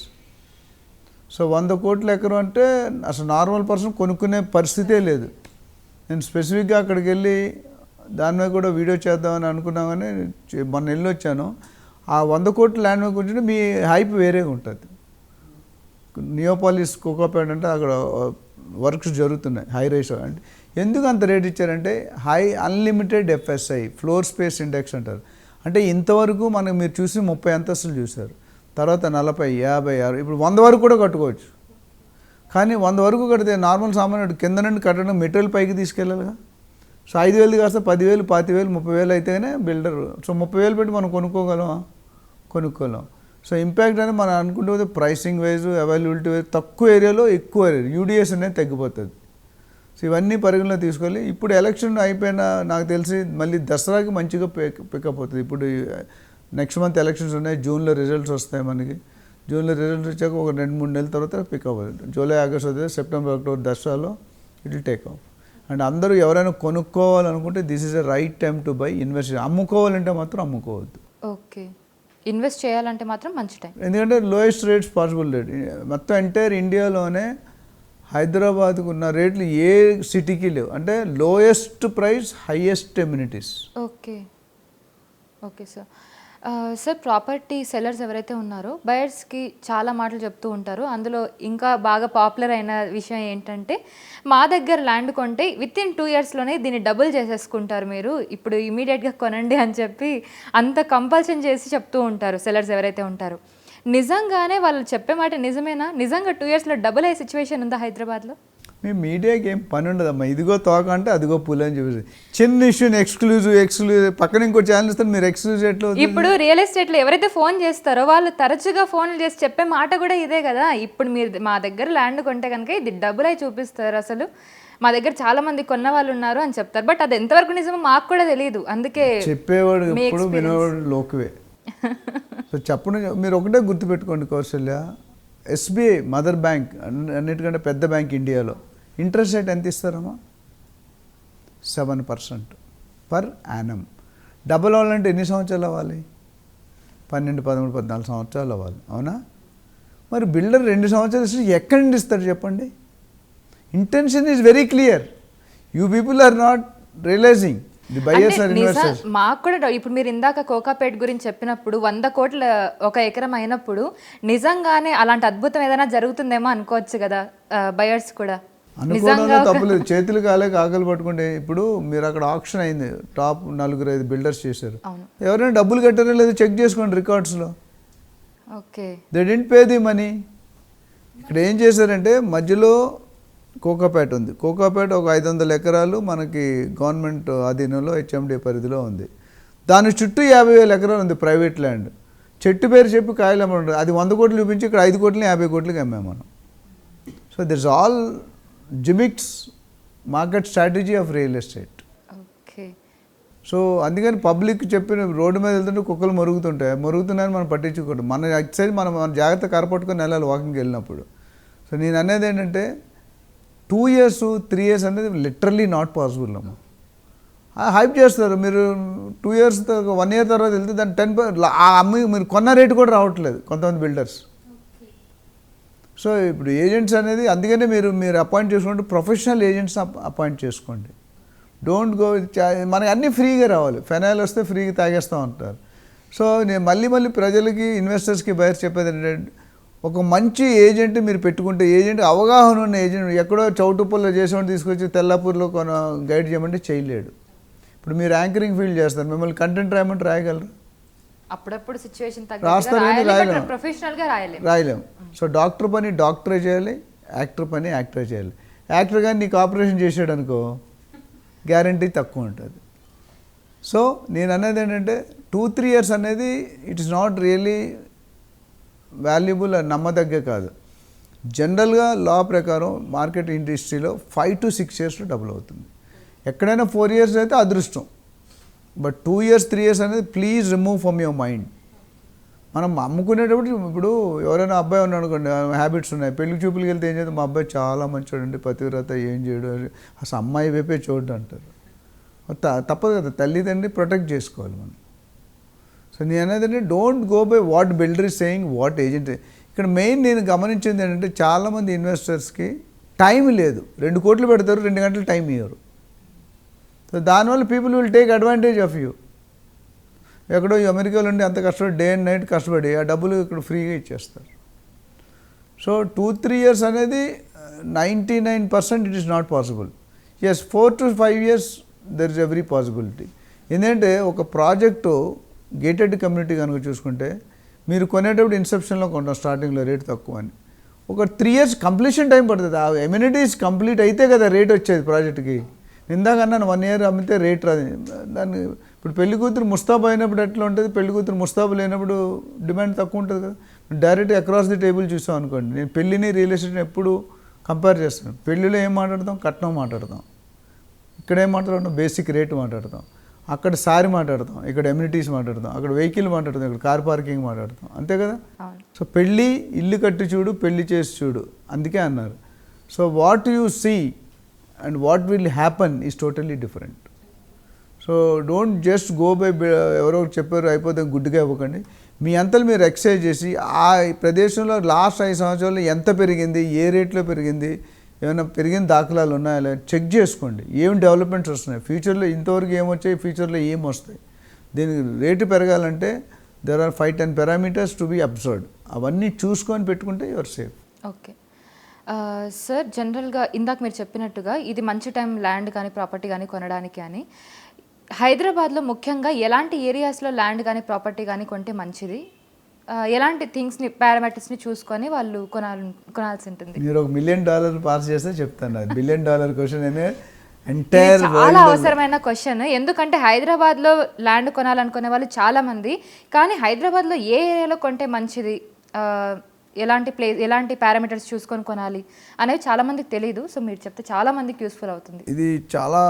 సో 100 కోట్ల ఎకరం అంటే అసలు నార్మల్ పర్సన్ కొనుక్కునే పరిస్థితే లేదు. నేను స్పెసిఫిక్గా అక్కడికి వెళ్ళి దాని మీద కూడా వీడియో చేద్దామని అనుకున్నా, కానీ మొన్న వెళ్ళి వచ్చాను. ఆ 100 కోట్ల ల్యాండ్ మీద కూర్చుంటే మీ హైప్ వేరేగా ఉంటుంది. నియోపాలిస్ కోకాపేట్ అంటే అక్కడ వర్క్స్ జరుగుతున్నాయి, హై రైస్. అంటే ఎందుకు అంత రేట్ ఇచ్చారంటే high unlimited FSI, floor space index అంటారు. అంటే ఇంతవరకు మనకు మీరు చూసి 30 అంతస్తులు చూశారు, తర్వాత 40, 50, 60, ఇప్పుడు 100 వరకు కూడా కట్టుకోవచ్చు. కానీ 100 వరకు కడితే నార్మల్ సామాన్యుడు కింద నుండి కట్టడం మెటీరియల్ పైకి తీసుకెళ్ళాలిగా. సో 5,000 కాస్త 10,000, 25,000, 30,000 అయితేనే బిల్డర్. సో 30,000 పెట్టి మనం కొనుక్కోగలం. సో ఇంపాక్ట్ అనేది మనం అనుకుంటే ప్రైసింగ్ వైజ్, అవైలబిలిటీ వైజ్ తక్కువ ఏరియాలో ఎక్కువ ఏరియా UDS అనేది తగ్గిపోతుంది. సో ఇవన్నీ పరిగణలో తీసుకోవాలి. ఇప్పుడు ఎలక్షన్ అయిపోయినా నాకు తెలిసి మళ్ళీ దసరాకి మంచిగా పికప్ అవుతుంది. ఇప్పుడు నెక్స్ట్ మంత్ ఎలక్షన్స్ ఉన్నాయి, జూన్లో రిజల్ట్స్ వస్తాయి మనకి. జూన్లో రిజల్ట్స్ వచ్చాక ఒక 2-3 నెలల తర్వాత పికప్ అవుతుంది. జూలై, ఆగస్ట్ వస్తే సెప్టెంబర్, అక్టోబర్ దసరాలో it will take off. And అందరూ ఎవరైనా కొనుక్కోవాలనుకుంటే this is a right time to buy. Invest అమ్ముకోవాలంటే మాత్రం అమ్ముకోవద్దు. ఓకే, ఇన్వెస్ట్ చేయాలంటే మాత్రం మంచి టైం. ఎందుకంటే లోయెస్ట్ రేట్స్ పాసిబుల్ రేట్ మొత్తం ఎంటైర్ ఇండియాలోనే హైదరాబాద్కు ఉన్న రేట్లు ఏ సిటీకి లేవు. అంటే lowest price, highest amenities. Okay sir. Sir, property sellers ఎవరైతే ఉన్నారో బయర్స్కి చాలా మాటలు చెప్తూ ఉంటారు. అందులో ఇంకా బాగా పాపులర్ అయిన విషయం ఏంటంటే మా దగ్గర ల్యాండ్ కొంటే వితిన్ 2 yearsలోనే దీన్ని డబుల్ చేసేసుకుంటారు, మీరు ఇప్పుడు ఇమీడియట్గా కొనండి అని చెప్పి అంత కంపల్షన్ చేసి చెప్తూ ఉంటారు సెల్లర్స్ ఎవరైతే ఉంటారో. నిజంగానే వాళ్ళు చెప్పే మాట నిజమేనా? నిజంగా 2 yearsలో డబుల్ అయ్యే సిచ్యువేషన్ ఉందా హైదరాబాద్లో? మీ మీడియాకి ఏం పని ఉండదమ్మా, ఇదిగో తోక అంటే అదిగో పులి అని చెప్పేసి చిన్న ఇష్యూని ఎక్స్క్లూజివ్ పక్కన ఇంకో ఛానల్ ఇస్తే మీరు ఎక్స్క్లూజివ్ ఎట్లా అవుతుంది? ఇప్పుడు రియల్ ఎస్టేట్లో ఎవరైతే ఫోన్ చేస్తారో వాళ్ళు తరచుగా ఫోన్లు చేసి చెప్పే మాట కూడా ఇదే కదా, ఇప్పుడు మీరు మా దగ్గర ల్యాండ్ కొంటే కనుక ఇది డబ్బులు అయి చూపిస్తారు, అసలు మా దగ్గర చాలా మంది కొన్న వాళ్ళు ఉన్నారు అని చెప్తారు. బట్ అది ఎంతవరకు నిజమో మాకు కూడా తెలియదు, అందుకే చెప్పేవాడు ఎప్పుడు వినేవాడు లోకువే. సో చెప్పండి, మీరు ఒకటే గుర్తుపెట్టుకోండి కౌశల్య, ఎస్బీఐ మదర్ బ్యాంక్ అన్నిటికంటే పెద్ద బ్యాంక్ ఇండియాలో, ఇంట్రెస్ట్ రేట్ ఎంత ఇస్తారమ్మా? 7% పర్ యానం. డబుల్ అవ్వాలంటే ఎన్ని సంవత్సరాలు అవ్వాలి? 12, 13, 14 సంవత్సరాలు అవ్వాలి, అవునా? మరి బిల్డర్ 2 సంవత్సరాలు ఇస్తే ఎక్కడి నుండి ఇస్తాడు చెప్పండి? Intention is very clear, you people are not realizing, the buyers are investors. మాకు కూడా ఇప్పుడు మీరు ఇందాక కోకాపేట్ గురించి చెప్పినప్పుడు 100 కోట్ల ఒక ఎకరం అయినప్పుడు నిజంగానే అలాంటి అద్భుతం ఏదైనా జరుగుతుందేమో అనుకోవచ్చు కదా బయర్స్ కూడా. అనుకోవడంలో తప్పలేదు, చేతులు కాలేక ఆకలి పట్టుకుంటే. ఇప్పుడు మీరు అక్కడ ఆప్షన్ అయింది, టాప్ 4-5 బిల్డర్స్ చేశారు, ఎవరైనా డబ్బులు కట్టారో లేదో చెక్ చేసుకోండి రికార్డ్స్లో. Okay, they didn't pay the money. ఇక్కడ ఏం చేశారంటే మధ్యలో కోకాపేట ఉంది, కోకాపేట ఒక 500 ఎకరాలు మనకి గవర్నమెంట్ అధీనంలో హెచ్ఎండి పరిధిలో ఉంది, దాని చుట్టూ 50,000 ఎకరాలు ఉంది ప్రైవేట్ ల్యాండ్. చెట్టు పేరు చెప్పి కాయలు అమ్మంటారు, అది 100 కోట్లు చూపించి ఇక్కడ 5 కోట్లని 50 కోట్లకి అమ్మాము మనం. So this all gimmicks market strategy of real estate. Okay. So అందుకని పబ్లిక్ చెప్పిన రోడ్డు మీద వెళ్తుంటే కుక్కలు మరుగుతున్నాయని మనం పట్టించుకోవడం, మన ఎక్సైజ్ మన జాగ్రత్త కరపట్టుకొని వెళ్ళాలి వాకింగ్కి వెళ్ళినప్పుడు. సో నేను అనేది ఏంటంటే 2 years 3 years అనేది లిటరల్లీ నాట్ పాసిబుల్ అమ్మ. హైప్ చేస్తారు, మీరు 2 years 1 year తర్వాత వెళ్తే దాన్ని 10% అమ్మి మీరు కొన్న రేటు కూడా రావట్లేదు కొంతమంది బిల్డర్స్. సో ఇప్పుడు ఏజెంట్స్ అనేది అందుకనే మీరు అపాయింట్ చేసుకుంటే ప్రొఫెషనల్ ఏజెంట్స్ అపాయింట్ చేసుకోండి. డోంట్ గో, మనకి అన్నీ ఫ్రీగా రావాలి, ఫెనాయిల్ వస్తే ఫ్రీగా తాగేస్తూ ఉంటారు. సో నేను మళ్ళీ ప్రజలకి ఇన్వెస్టర్స్కి బయట చెప్పేది ఏంటంటే, ఒక మంచి ఏజెంట్ మీరు పెట్టుకుంటే, ఏజెంట్ అవగాహన ఉన్న ఏజెంట్, ఎక్కడో చౌటుప్పల్లో చేసేవాడిని తీసుకొచ్చి తెల్లాపూర్లో గైడ్ చేయమంటే చేయలేడు. ఇప్పుడు మీరు యాంకరింగ్ ఫీల్డ్ చేస్తారు, మిమ్మల్ని కంటెంట్ రాయమంటే రాయగలరు? అప్పుడప్పుడు సిచ్యువేషన్ రాయలేము. సో డాక్టర్ పని డాక్టరే చేయాలి, యాక్టర్ పని యాక్టరే చేయాలి. యాక్టర్ కానీ నీకు ఆపరేషన్ చేసాడు అనుకో గ్యారంటీ తక్కువ ఉంటుంది. సో నేను అనేది ఏంటంటే 2-3 years అనేది it is not really valuable, నమ్మదగ్గ కాదు. జనరల్గా లా ప్రకారం మార్కెట్ ఇండస్ట్రీలో 5 to 6 yearsలో డబుల్ అవుతుంది. ఎక్కడైనా 4 years అయితే అదృష్టం, బట్ 2 years 3 years అనేది please remove from your mind. మనం అమ్ముకునేటప్పుడు ఇప్పుడు ఎవరైనా అబ్బాయి ఉన్నాడు అనుకోండి, హ్యాబిట్స్ ఉన్నాయి, పెళ్లి చూపులకి వెళ్తే ఏం చేద్దాం, మా అబ్బాయి చాలా మంచోడండి, పతివ్రత, ఏం చేయడు, అసలు అమ్మాయి వైపే చూడడు అంటారు. తప్పదు కదా, తల్లిదండ్రిని ప్రొటెక్ట్ చేసుకోవాలి మనం. సో నేను అనేది don't go by what builder is saying, what agent. ఇక్కడ మెయిన్ నేను గమనించింది ఏంటంటే చాలామంది ఇన్వెస్టర్స్కి టైం లేదు, 2 కోట్లు పెడతారు, 2 గంటలు టైం ఇవ్వరు. సో దానివల్ల people will take advantage of you. ఎక్కడో అమెరికాలో ఉండి అంత కష్టపడి డే అండ్ నైట్ కష్టపడి ఆ డబ్బులు ఇక్కడ ఫ్రీగా ఇచ్చేస్తారు. సో 2-3 years అనేది 99% it is not possible. Yes, 4 to 5 years there is every possibility. ఎందుకంటే ఒక ప్రాజెక్టు గేటెడ్ కమ్యూనిటీ కనుక చూసుకుంటే మీరు కొనేటప్పుడు ఇన్సెప్షన్లో కొంటాం, స్టార్టింగ్లో రేట్ తక్కువ అని. ఒక 3 years కంప్లీషన్ టైం పడుతుంది. ఆ ఎమ్యూనిటీస్ కంప్లీట్ అయితే కదా రేట్ వచ్చేది ప్రాజెక్ట్కి. ఇందాకన్నా 1 year అమ్మితే రేట్ రాదు. దాన్ని ఇప్పుడు పెళ్లి కూతురు ముస్తాబు అయినప్పుడు ఎట్లా ఉంటుంది, పెళ్లి కూతురు ముస్తాబు లేనప్పుడు డిమాండ్ తక్కువ ఉంటుంది కదా. డైరెక్ట్ అక్రాస్ ది టేబుల్ చూసాం అనుకోండి, నేను పెళ్ళిని రియల్ ఎస్టేట్ని ఎప్పుడు కంపేర్ చేస్తాను. పెళ్ళిలో ఏం మాట్లాడతాం, కట్నం మాట్లాడతాం, ఇక్కడ ఏం మాట్లాడతాం, బేసిక్ రేట్ మాట్లాడతాం, అక్కడ సారీ మాట్లాడతాం, ఇక్కడ ఎమ్యూనిటీస్ మాట్లాడతాం, అక్కడ వెహికల్ మాట్లాడతాం, ఇక్కడ కార్ పార్కింగ్ మాట్లాడతాం, అంతే కదా. సో పెళ్ళి ఇల్లు కట్టి చూడు, పెళ్లి చేసి చూడు, అందుకే అన్నారు. So what you see and what will happen is totally different. So don't just go by ఎవరో చెప్పారు అయిపోతే గుడ్డుగా ఇవ్వకండి. మీ అంతలు మీరు ఎక్సైజ్ చేసి ఆ ప్రదేశంలో లాస్ట్ 5 సంవత్సరాల్లో ఎంత పెరిగింది, ఏ రేట్లో పెరిగింది, ఏమైనా పెరిగిన దాఖలాలు ఉన్నాయా లేదా చెక్ చేసుకోండి. ఏం డెవలప్మెంట్స్ వస్తున్నాయి, ఫ్యూచర్లో ఇంతవరకు ఏమొచ్చాయి, ఫ్యూచర్లో ఏం వస్తాయి. దీనికి రేటు పెరగాలంటే there are 5-10 parameters to be observed. అవన్నీ చూసుకొని పెట్టుకుంటే యువర్ సేఫ్. ఓకే సార్, జనరల్గా ఇందాక మీరు చెప్పినట్టుగా ఇది మంచి టైం ల్యాండ్ కానీ ప్రాపర్టీ కానీ కొనడానికి అని. హైదరాబాద్లో ముఖ్యంగా ఎలాంటి ఏరియాస్లో ల్యాండ్ కానీ ప్రాపర్టీ కానీ కొంటే మంచిది? ఎలాంటి థింగ్స్ని పారామీటర్స్ని చూసుకొని వాళ్ళు కొనాల్సి ఉంటుంది? మీరు $1 మిలియన్ పాస్ చేస్తే చెప్తాను. అది $1 బిలియన్ క్వశ్చన్ అనే ఇది ఎంటైర్ చాలా అవసరమైన క్వశ్చన్. ఎందుకంటే హైదరాబాద్లో ల్యాండ్ కొనాలనుకునే వాళ్ళు చాలా మంది, కానీ హైదరాబాద్లో ఏ ఏరియాలో కొంటే మంచిది, ఎలాంటి పారామీటర్స్ చూసుకొని కొనాలి అనేవి చాలా మందికి తెలియదు. సో మీరు చెప్తే చాలా మందికి యూస్ఫుల్ అవుతుంది. ఇది చాలా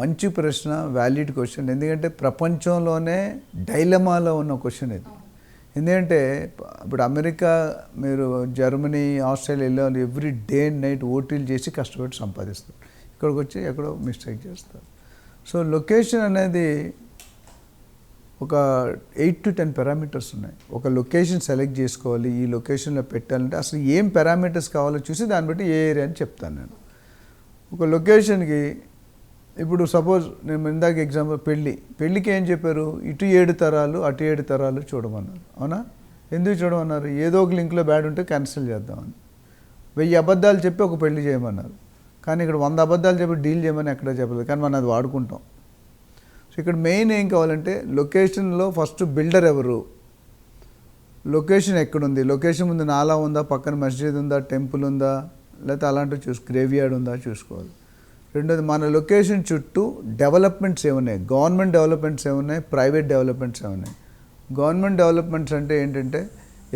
మంచి ప్రశ్న, వ్యాలిడ్ క్వశ్చన్. ఎందుకంటే ప్రపంచంలోనే డైలమాలో ఉన్న క్వశ్చన్ ఇది. ఎందుకంటే ఇప్పుడు అమెరికా, మీరు జర్మనీ, ఆస్ట్రేలియాలో ఎవ్రీ డే అండ్ నైట్ ఓటీలు చేసి కష్టపడి సంపాదిస్తారు. ఇక్కడికి వచ్చి ఎక్కడో మిస్టేక్ చేస్తారు. సో లొకేషన్ అనేది ఒక 8 to 10 పారామీటర్స్ ఉన్నాయి. ఒక లొకేషన్ సెలెక్ట్ చేసుకోవాలి, ఈ లొకేషన్లో పెట్టాలంటే అసలు ఏం పారామీటర్స్ కావాలో చూసి దాన్ని బట్టి ఏ ఏరియా అని చెప్తాను నేను. ఒక లొకేషన్కి ఇప్పుడు సపోజ్ నేను ఇందాక ఎగ్జాంపుల్ పెళ్ళికి ఏం చెప్పారు, ఇటు 7 తరాలు అటు 7 తరాలు చూడమన్నారు. అవునా? ఎందుకు చూడమన్నారు? ఏదో ఒక లింక్లో బ్యాడ్ ఉంటే క్యాన్సిల్ చేద్దామని. 1000 అబద్ధాలు చెప్పి ఒక పెళ్లి చేయమన్నారు. కానీ ఇక్కడ 100 అబద్ధాలు చెప్పి డీల్ చేయమని ఎక్కడా చెప్పలేదు, కానీ మనం అది వాడుకుంటాం. సో ఇక్కడ మెయిన్ ఏం కావాలంటే లొకేషన్లో ఫస్ట్ బిల్డర్ ఎవరు, లొకేషన్ ఎక్కడుంది, లొకేషన్ ముందు నాలా ఉందా, పక్కన మస్జిద్ ఉందా, టెంపుల్ ఉందా, లేకపోతే అలాంటివి గ్రేవ్యార్డ్ ఉందా చూసుకోవాలి. రెండోది మన లొకేషన్ చుట్టూ డెవలప్మెంట్స్ ఏమున్నాయి, గవర్నమెంట్ డెవలప్మెంట్స్ ఏమున్నాయి, ప్రైవేట్ డెవలప్మెంట్స్ ఏమున్నాయి. గవర్నమెంట్ డెవలప్మెంట్స్ అంటే ఏంటంటే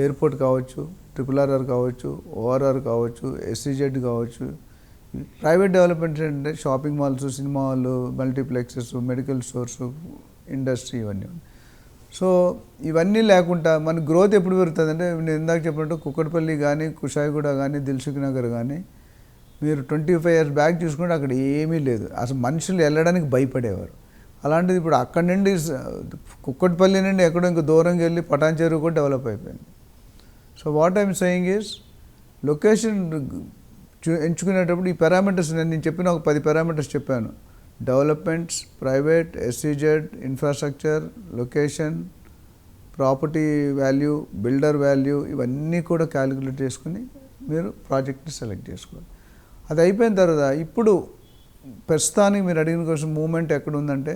ఎయిర్పోర్ట్ కావచ్చు, RRR కావచ్చు, ORR కావచ్చు, SEZ కావచ్చు. ప్రైవేట్ డెవలప్మెంట్స్ ఏంటంటే shopping malls, cinema hall, multiplexes, medical stores, industry, ఇవన్నీ. సో ఇవన్నీ లేకుండా మన గ్రోత్ ఎప్పుడు పెరుగుతుందంటే నేను ఇందాక చెప్పినట్టు కుక్కట్పల్లి కానీ, కుషాయిగూడ కానీ, దిల్సుఖ్ నగర్ కానీ మీరు 25 years బ్యాక్ చూసుకుంటే అక్కడ ఏమీ లేదు. అసలు మనుషులు వెళ్ళడానికి భయపడేవారు. అలాంటిది ఇప్పుడు అక్కడి నుండి కుక్కట్పల్లి నుండి ఎక్కడో ఇంకో దూరంగా వెళ్ళి పటాన్ చెరువు కూడా డెవలప్ అయిపోయింది. So what I'm saying is location ఎంచుకునేటప్పుడు ఈ పారామీటర్స్ నేను చెప్పిన ఒక 10 పారామీటర్స్ చెప్పాను. Developments, private, SEZ, infrastructure, location, property value, builder value, ఇవన్నీ కూడా క్యాలిక్యులేట్ చేసుకుని మీరు ప్రాజెక్ట్ని సెలెక్ట్ చేసుకోవాలి. అది అయిపోయిన తర్వాత ఇప్పుడు ప్రస్తుతానికి మీరు అడిగిన కోసం మూమెంట్ ఎక్కడ ఉందంటే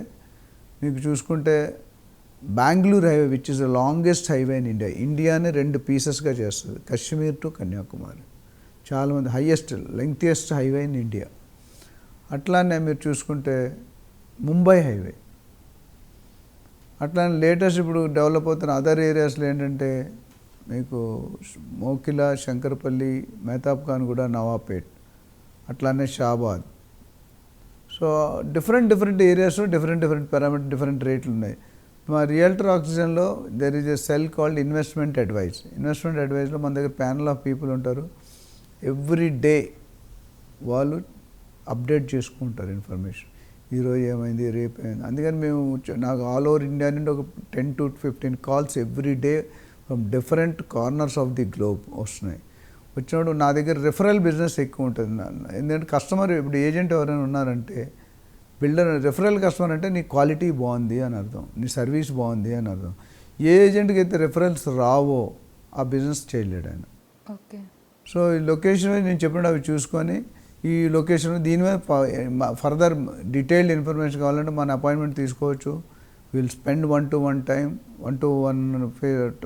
మీకు చూసుకుంటే Bengaluru highway, which is the longest highway in India. ఇండియాని 2 పీసెస్గా చేస్తుంది, కశ్మీర్ టు కన్యాకుమారి. చాలామంది హైయెస్ట్ లెంగ్తియెస్ట్ హైవే ఇన్ ఇండియా. అట్లానే మీరు చూసుకుంటే ముంబై హైవే. అట్లానే లేటెస్ట్ ఇప్పుడు డెవలప్ అవుతున్న అదర్ ఏరియాస్లో ఏంటంటే మీకు మోకిలా, శంకరపల్లి, మెహతాబ్ ఖాన్ కూడా, నవాపేట్, అట్లానే షాబాద్. సో డిఫరెంట్ ఏరియాస్లో డిఫరెంట్ పారామీటర్, డిఫరెంట్ రేట్లు ఉన్నాయి. మా రియల్టర్ ఆక్సిజన్లో there is a cell called investment advice. Investment అడ్వైజ్లో మన దగ్గర ప్యానల్ ఆఫ్ పీపుల్ ఉంటారు. ఎవ్రీ డే వాళ్ళు అప్డేట్ చేసుకుంటారు ఇన్ఫర్మేషన్, ఈరోజు ఏమైంది, రేపు ఏమైంది. అందుకని మేము నాకు ఆల్ ఓవర్ ఇండియా నుండి ఒక 10 to 15 calls every day from different corners of the globe వస్తున్నాయి. వచ్చినప్పుడు నా దగ్గర రిఫరల్ బిజినెస్ ఎక్కువ ఉంటుంది. ఎందుకంటే కస్టమర్ ఇప్పుడు ఏజెంట్ ఎవరైనా ఉన్నారంటే బిల్డర్, రిఫరల్ కస్టమర్ అంటే నీ క్వాలిటీ బాగుంది అని అర్థం, నీ సర్వీస్ బాగుంది అని అర్థం. ఏ ఏజెంట్కి అయితే రిఫరల్స్ రావో ఆ బిజినెస్ చేయలేడు ఆయన. ఓకే. సో ఈ లొకేషన్ నేను చెప్పినట్టు అవి చూసుకొని ఈ లొకేషన్ దీని మీద ఫర్దర్ డీటెయిల్డ్ ఇన్ఫర్మేషన్ కావాలంటే మన అపాయింట్మెంట్ తీసుకోవచ్చు. Will spend 1-to-1 time, 1-to-1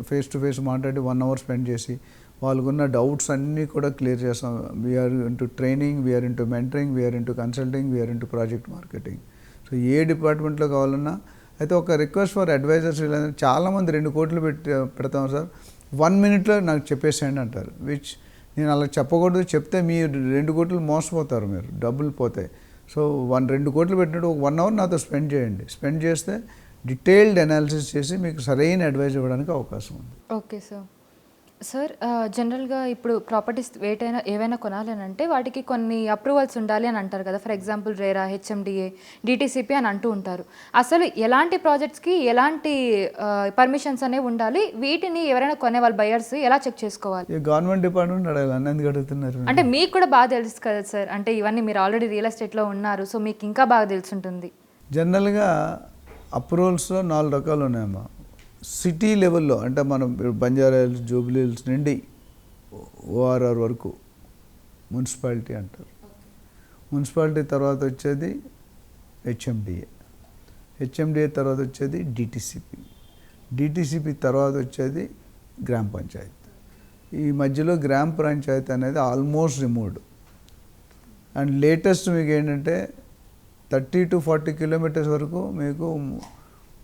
face to face మాట్లాడి 1 hour స్పెండ్ చేసి వాళ్ళకున్న డౌట్స్ అన్నీ కూడా క్లియర్ చేస్తాం. We're into training, we're into mentoring, we're into consulting, we're into project marketing. So ఏ డిపార్ట్మెంట్లో కావాలన్నా. అయితే ఒక రిక్వెస్ట్ ఫర్ అడ్వైజర్స్, చాలామంది 2 కోట్లు పెడతాం సార్, 1 minute నాకు చెప్పేసేయండి అంటారు. విచ్ నేను అలా చెప్పకూడదు, చెప్తే మీరు 2 కోట్లు మోసపోతారు, మీరు డబ్బులు పోతాయి. సో 2 కోట్లు పెట్టినట్టు ఒక 1 hour నాతో స్పెండ్ చేయండి. స్పెండ్ చేస్తే డీటెయిల్డ్ అనాలిసిస్ చేసి మీకు సరైన అడ్వైజ్ ఇవ్వడానికి అవకాశం ఉంది. ఓకే సార్, జనరల్గా ఇప్పుడు ప్రాపర్టీస్ ఏవైనా కొనాలి అని అంటే వాటికి కొన్ని అప్రూవల్స్ ఉండాలి అని అంటారు కదా. For example RERA, HMDA, DTCP అని అంటూ ఉంటారు. అసలు ఎలాంటి ప్రాజెక్ట్స్కి ఎలాంటి పర్మిషన్స్ అనేవి ఉండాలి, వీటిని ఎవరైనా కొనే వాళ్ళు బయర్స్ ఎలా చెక్ చేసుకోవాలి? గవర్నమెంట్ డిపార్ట్మెంట్ అడగాలి, ఎందుకు అడుగుతున్నారు? అంటే మీకు కూడా బాగా తెలుసు కదా సార్, అంటే ఇవన్నీ మీరు ఆల్రెడీ రియల్ ఎస్టేట్లో ఉన్నారు, సో మీకు ఇంకా బాగా తెలుసుంటుంది. జనరల్గా అప్రూవల్స్లో 4 రకాలు ఉన్నాయమ్మా. సిటీ లెవెల్లో అంటే మనం బంజారా హిల్స్, జూబ్లీ హిల్స్ నుండి ORR వరకు మున్సిపాలిటీ అంటారు. మున్సిపాలిటీ తర్వాత వచ్చేది HMDA తర్వాత వచ్చేది DTCP తర్వాత వచ్చేది గ్రామ పంచాయతీ. ఈ మధ్యలో గ్రామ పంచాయతీ అనేది ఆల్మోస్ట్ రిమూవ్డ్. అండ్ లేటెస్ట్ మీకు ఏంటంటే 30 to 40 కిలోమీటర్స్ వరకు మీకు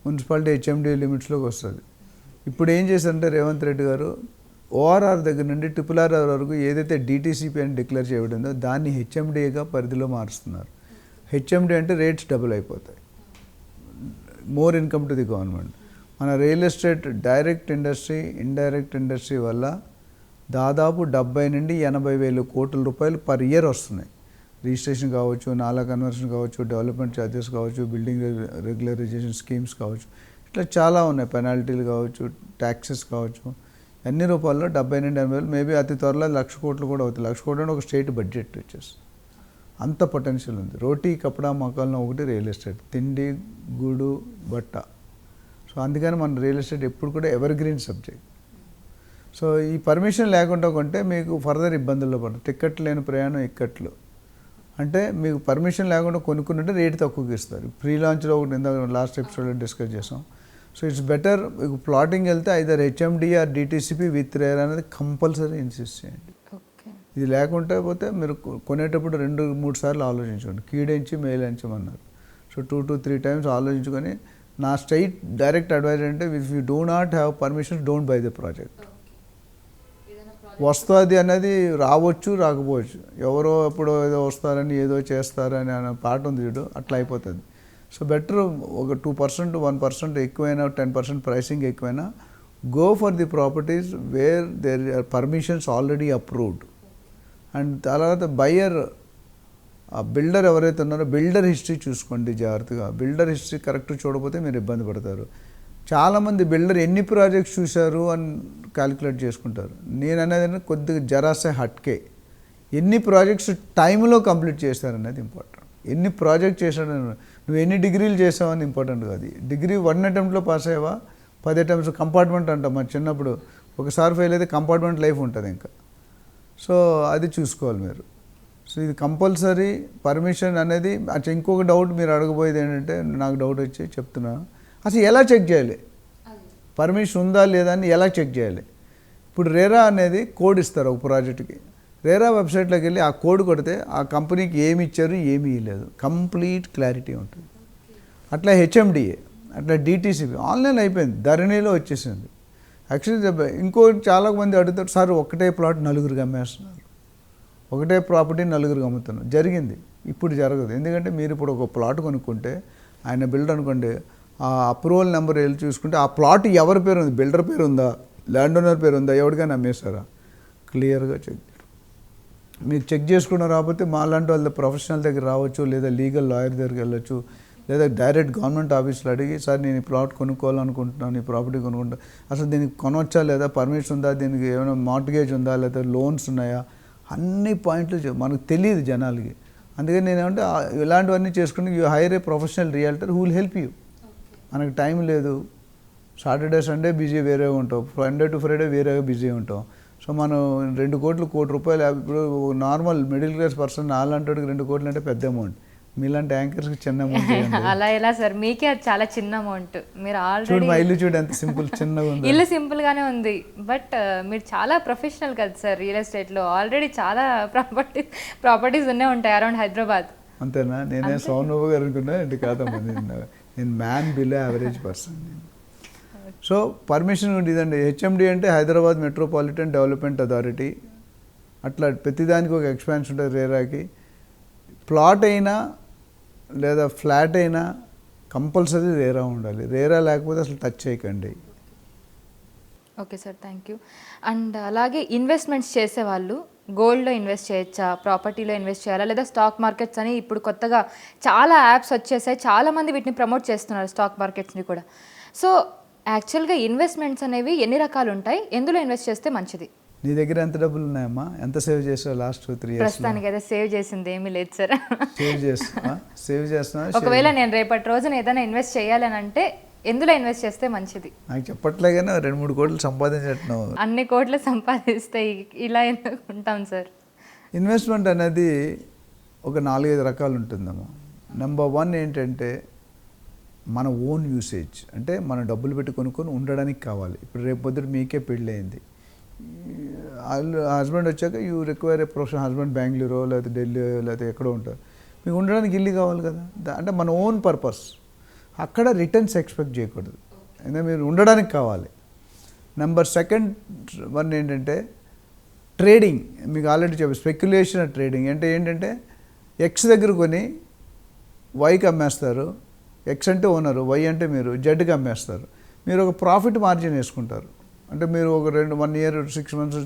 మున్సిపాలిటీ హెచ్ఎండి లిమిట్స్లోకి వస్తుంది. ఇప్పుడు ఏం చేశారంటే రేవంత్ రెడ్డి గారు ఓఆర్ఆర్ దగ్గర నుండి RRR వరకు ఏదైతే డిటీసీపీ అని డిక్లేర్ చేయబడిందో దాన్ని హెచ్ఎండిఏగా పరిధిలో మారుస్తున్నారు. హెచ్ఎండి అంటే రేట్స్ డబుల్ అయిపోతాయి, more income to the government. మన real estate direct industry, indirect industry వల్ల దాదాపు 70 నుండి 80 వేల కోట్ల రూపాయలు పర్ ఇయర్ వస్తున్నాయి. రిజిస్ట్రేషన్ కావచ్చు, నాలా కన్వర్షన్ కావచ్చు, డెవలప్మెంట్ ఛార్జెస్ కావచ్చు, బిల్డింగ్ రెగ్యులరైజేషన్ స్కీమ్స్ కావచ్చు, ఇట్లా చాలా ఉన్నాయి. పెనాల్టీలు కావచ్చు, ట్యాక్సెస్ కావచ్చు, అన్ని రూపాయల్లో 70 నుండి 80 వేలు, మేబీ అతి త్వరలో 1,00,000 కోట్లు కూడా అవుతాయి. 1,00,000 కోట్లు అంటే ఒక స్టేట్ బడ్జెట్ వచ్చేస్తుంది. అంత పొటెన్షియల్ ఉంది. రోటీ, కపడా, మకాల్లో ఒకటి రియల్ ఎస్టేట్, తిండి, గూడు, బట్ట. సో అందుకని మన రియల్ ఎస్టేట్ ఎప్పుడు కూడా ఎవర్ గ్రీన్ సబ్జెక్ట్. సో ఈ పర్మిషన్ లేకుండా కొంటే మీకు ఫర్దర్ ఇబ్బందుల్లో పడతారు. టికెట్ లేని ప్రయాణం ఇక్కట్లు అంటే మీకు పర్మిషన్ లేకుండా కొనుక్కుంటే రేటు తక్కువకి ఇస్తారు. ప్రీ లాంచ్లో ఒకటి ఇందాక లాస్ట్ ఎపిసోడ్లో డిస్కస్ చేసాం. సో ఇట్స్ బెటర్ మీకు ప్లాటింగ్ వెళ్తే either HMD or DTCP with RERA అనేది కంపల్సరీ ఇన్సిస్ట్ చేయండి. ఇది లేకుంటే పోతే మీరు కొనేటప్పుడు 2-3 సార్లు ఆలోచించుకోండి. కీడించి మేలించమన్నారు. సో 2 to 3 times ఆలోచించుకొని నా స్ట్రైట్ డైరెక్ట్ అడ్వైజ్ అంటే if you do not have permission don't buy the project. వస్తుంది అనేది రావచ్చు, రాకపోవచ్చు. ఎవరో ఎప్పుడో ఏదో వస్తారని ఏదో చేస్తారని అనే పాట ఉంది చూడు, అట్లా అయిపోతుంది. సో బెటర్ ఒక 2%, 1% ఎక్కువైనా, 10% ప్రైసింగ్ ఎక్కువైనా go for the properties where there are permissions already approved. And తర్వాత బయ్యర్, ఆ బిల్డర్ ఎవరైతే ఉన్నారో బిల్డర్ హిస్టరీ చూసుకోండి జాగ్రత్తగా. బిల్డర్ హిస్టరీ కరెక్ట్ చూడకపోతే మీరు ఇబ్బంది పడతారు. చాలామంది బిల్డర్ ఎన్ని ప్రాజెక్ట్స్ చూశారు అని క్యాలిక్యులేట్ చేసుకుంటారు. నేను అనేది కొద్దిగా జరాసే హట్కే, ఎన్ని ప్రాజెక్ట్స్ టైంలో కంప్లీట్ చేశారనేది ఇంపార్టెంట్. ఎన్ని ప్రాజెక్ట్ చేశాడు, నువ్వు ఎన్ని డిగ్రీలు చేసావు అని ఇంపార్టెంట్ కాదు. డిగ్రీ 1 అటెంప్ట్లో పాస్ అయ్యావా, 10 attempts కంపార్ట్మెంట్ అంటాం మన చిన్నప్పుడు. ఒకసారి ఫెయిల్ అయితే కంపార్ట్మెంట్ లైఫ్ ఉంటుంది ఇంకా. సో అది చూసుకోవాలి మీరు. సో ఇది కంపల్సరీ పర్మిషన్ అనేది. అచ్చా ఇంకొక డౌట్ మీరు అడగబోయేది ఏంటంటే, నాకు డౌట్ వచ్చి చెప్తున్నాను, అసలు ఎలా చెక్ చేయాలి పర్మిషన్ ఉందా లేదా అని ఎలా చెక్ చేయాలి? ఇప్పుడు రేరా అనేది కోడ్ ఇస్తారు ఒక ప్రాజెక్ట్కి. రేరా వెబ్సైట్లోకి వెళ్ళి ఆ కోడ్ కొడితే ఆ కంపెనీకి ఏమి ఇచ్చారు, ఏమీ లేదు, కంప్లీట్ క్లారిటీ ఉంటుంది. అట్లా హెచ్ఎండిఏ, అట్లా డిటీసీపీ ఆన్లైన్ అయిపోయింది, ధరణిలో వచ్చేసింది. యాక్చువల్లీ ఇంకోటి చాలామంది అడుగుతారు, సార్ ఒకటే ప్లాట్ 4 అమ్మేస్తున్నారు, ఒకటే ప్రాపర్టీ 4 అమ్ముతున్నారు. జరిగింది, ఇప్పుడు జరగదు. ఎందుకంటే మీరు ఇప్పుడు ఒక ప్లాట్ కొనుక్కుంటే ఆయన బిల్డర్ అనుకోండి, ఆ అప్రూవల్ నెంబర్ వెళ్ళి చూసుకుంటే ఆ ప్లాట్ ఎవరి పేరు ఉంది, బిల్డర్ పేరు ఉందా, ల్యాండ్ ఓనర్ పేరు ఉందా, ఎవరికైనా అమ్మేస్తారా, క్లియర్గా చెక్. మీరు చెక్ చేసుకున్న రాకపోతే మా లాంటి వాళ్ళ ప్రొఫెషనల్ దగ్గర రావచ్చు, లేదా లీగల్ లాయర్ దగ్గరికి వెళ్ళచ్చు, లేదా డైరెక్ట్ గవర్నమెంట్ ఆఫీస్లో అడిగి, సార్ నేను ఈ ప్లాట్ కొనుక్కోవాలనుకుంటున్నాను, ఈ ప్రాపర్టీ కొనుక్కుంటాను, అసలు దీనికి కొనవచ్చా లేదా, పర్మిషన్ ఉందా, దీనికి ఏమైనా మార్ట్గేజ్ ఉందా, లేదా లోన్స్ ఉన్నాయా, అన్ని పాయింట్లు మనకు తెలియదు జనాలకి. అందుకని నేనేమంటే ఇలాంటివన్నీ చేసుకుని you hire a professional realtor who will help you. మనకు టైం లేదు, సాటర్డే సండే బిజీ వేరేగా ఉంటాం, ఫ్రైడే టు ఫ్రైడే వేరేగా బిజీ ఉంటాం. సో మనం 2 కోట్లు, 1 కోటి రూపాయలు, ఇప్పుడు నార్మల్ మిడిల్ క్లాస్ పర్సన్ నాలాంటి 2 కోట్లు అంటే పెద్ద అమౌంట్, మీలాంటి యాంకర్స్కి చిన్న అమౌంట్. అలా ఎలా సార్, మీకే అది చాలా చిన్న అమౌంట్. మీరు ఆల్రెడీ మా ఇల్లు చూడు ఎంత సింపుల్, చిన్నగా ఉంది. ఇల్లు సింపుల్గానే ఉంది, బట్ మీరు చాలా ప్రొఫెషనల్ కదా సార్ రియల్ ఎస్టేట్లో. ఆల్రెడీ చాలా ప్రాపర్టీస్ ఉన్నాయి ఉంటాయి అరౌండ్ హైదరాబాద్. అంతేనా? నేనే సౌనవ్ గారు అనుకున్నా అంటే కాదమ్మా, నేను man below average person. So permission ఇదండి. హెచ్ఎండి అంటే హైదరాబాద్ మెట్రోపాలిటన్ డెవలప్మెంట్ అథారిటీ. అట్లా ప్రతిదానికి ఒక ఎక్స్పాన్షన్ ఉంటుంది రేరాకి. ప్లాట్ అయినా లేదా ఫ్లాట్ అయినా కంపల్సరీ రేరా ఉండాలి. రేరా లేకపోతే అసలు టచ్ చేయకండి. Okay sir, thank you. And అలాగే ఇన్వెస్ట్మెంట్స్ చేసేవాళ్ళు గోల్డ్లో ఇన్వెస్ట్ చేయొచ్చా, ప్రాపర్టీలో ఇన్వెస్ట్ చేయాలా, లేదా స్టాక్ మార్కెట్స్ అని ఇప్పుడు కొత్తగా చాలా యాప్స్ వచ్చేసాయి, చాలామంది వీటిని ప్రమోట్ చేస్తున్నారు స్టాక్ మార్కెట్స్ని కూడా. సో యాక్చువల్గా ఇన్వెస్ట్మెంట్స్ అనేవి ఎన్ని రకాలు ఉంటాయి, ఎందులో ఇన్వెస్ట్ చేస్తే మంచిది? నీ దగ్గర ఎంత డబ్బులు ఉన్నాయమ్మా, ఎంత సేవ్ చేసావు లాస్ట్ 3 years? ప్రస్తుతానికి అయితే సేవ్ చేసింది ఏమీ లేదు సార్. సేవ్ చేస్తున్నా. ఒకవేళ నేను రేపటి రోజున ఏదైనా ఇన్వెస్ట్ చేయాలని అంటే ఎందులో ఇన్వెస్ట్ చేస్తే మంచిది? నాకు చెప్పట్లేగానే 2-3 కోట్లు సంపాదించట్టు. అన్ని కోట్లు సంపాదిస్తే ఇలా ఎందుకు ఉంటాం సార్? ఇన్వెస్ట్మెంట్ అనేది ఒక 4-5 రకాలు ఉంటుందమ్మా. నెంబర్ 1 ఏంటంటే మన ఓన్ యూసేజ్, అంటే మన డబ్బులు పెట్టి కొనుక్కొని ఉండడానికి కావాలి. ఇప్పుడు రేపు పొద్దుట మీకే పెళ్ళి అయింది, హస్బెండ్ వచ్చాక you require a professional husband, Bengaluru లేకపోతే ఢిల్లీ లేకపోతే ఎక్కడో ఉంటారు, మీకు ఉండడానికి ఇల్లు కావాలి కదా. అంటే మన ఓన్ పర్పస్. అక్కడ రిటర్న్స్ ఎక్స్పెక్ట్ చేయకూడదు, ఎందుకంటే మీరు ఉండడానికి కావాలి. సెకండ్ వన్ ఏంటంటే ట్రేడింగ్. మీకు ఆల్రెడీ చెప్పారు స్పెక్యులేషన్ ట్రేడింగ్ అంటే ఏంటంటే ఎక్స్ దగ్గర కొని వైకి అమ్మేస్తారు. ఎక్స్ అంటే ఓనరు, వై అంటే మీరు, జెడ్కి అమ్మేస్తారు. మీరు ఒక ప్రాఫిట్ మార్జిన్ వేసుకుంటారు. అంటే మీరు ఒక 1 year 6 months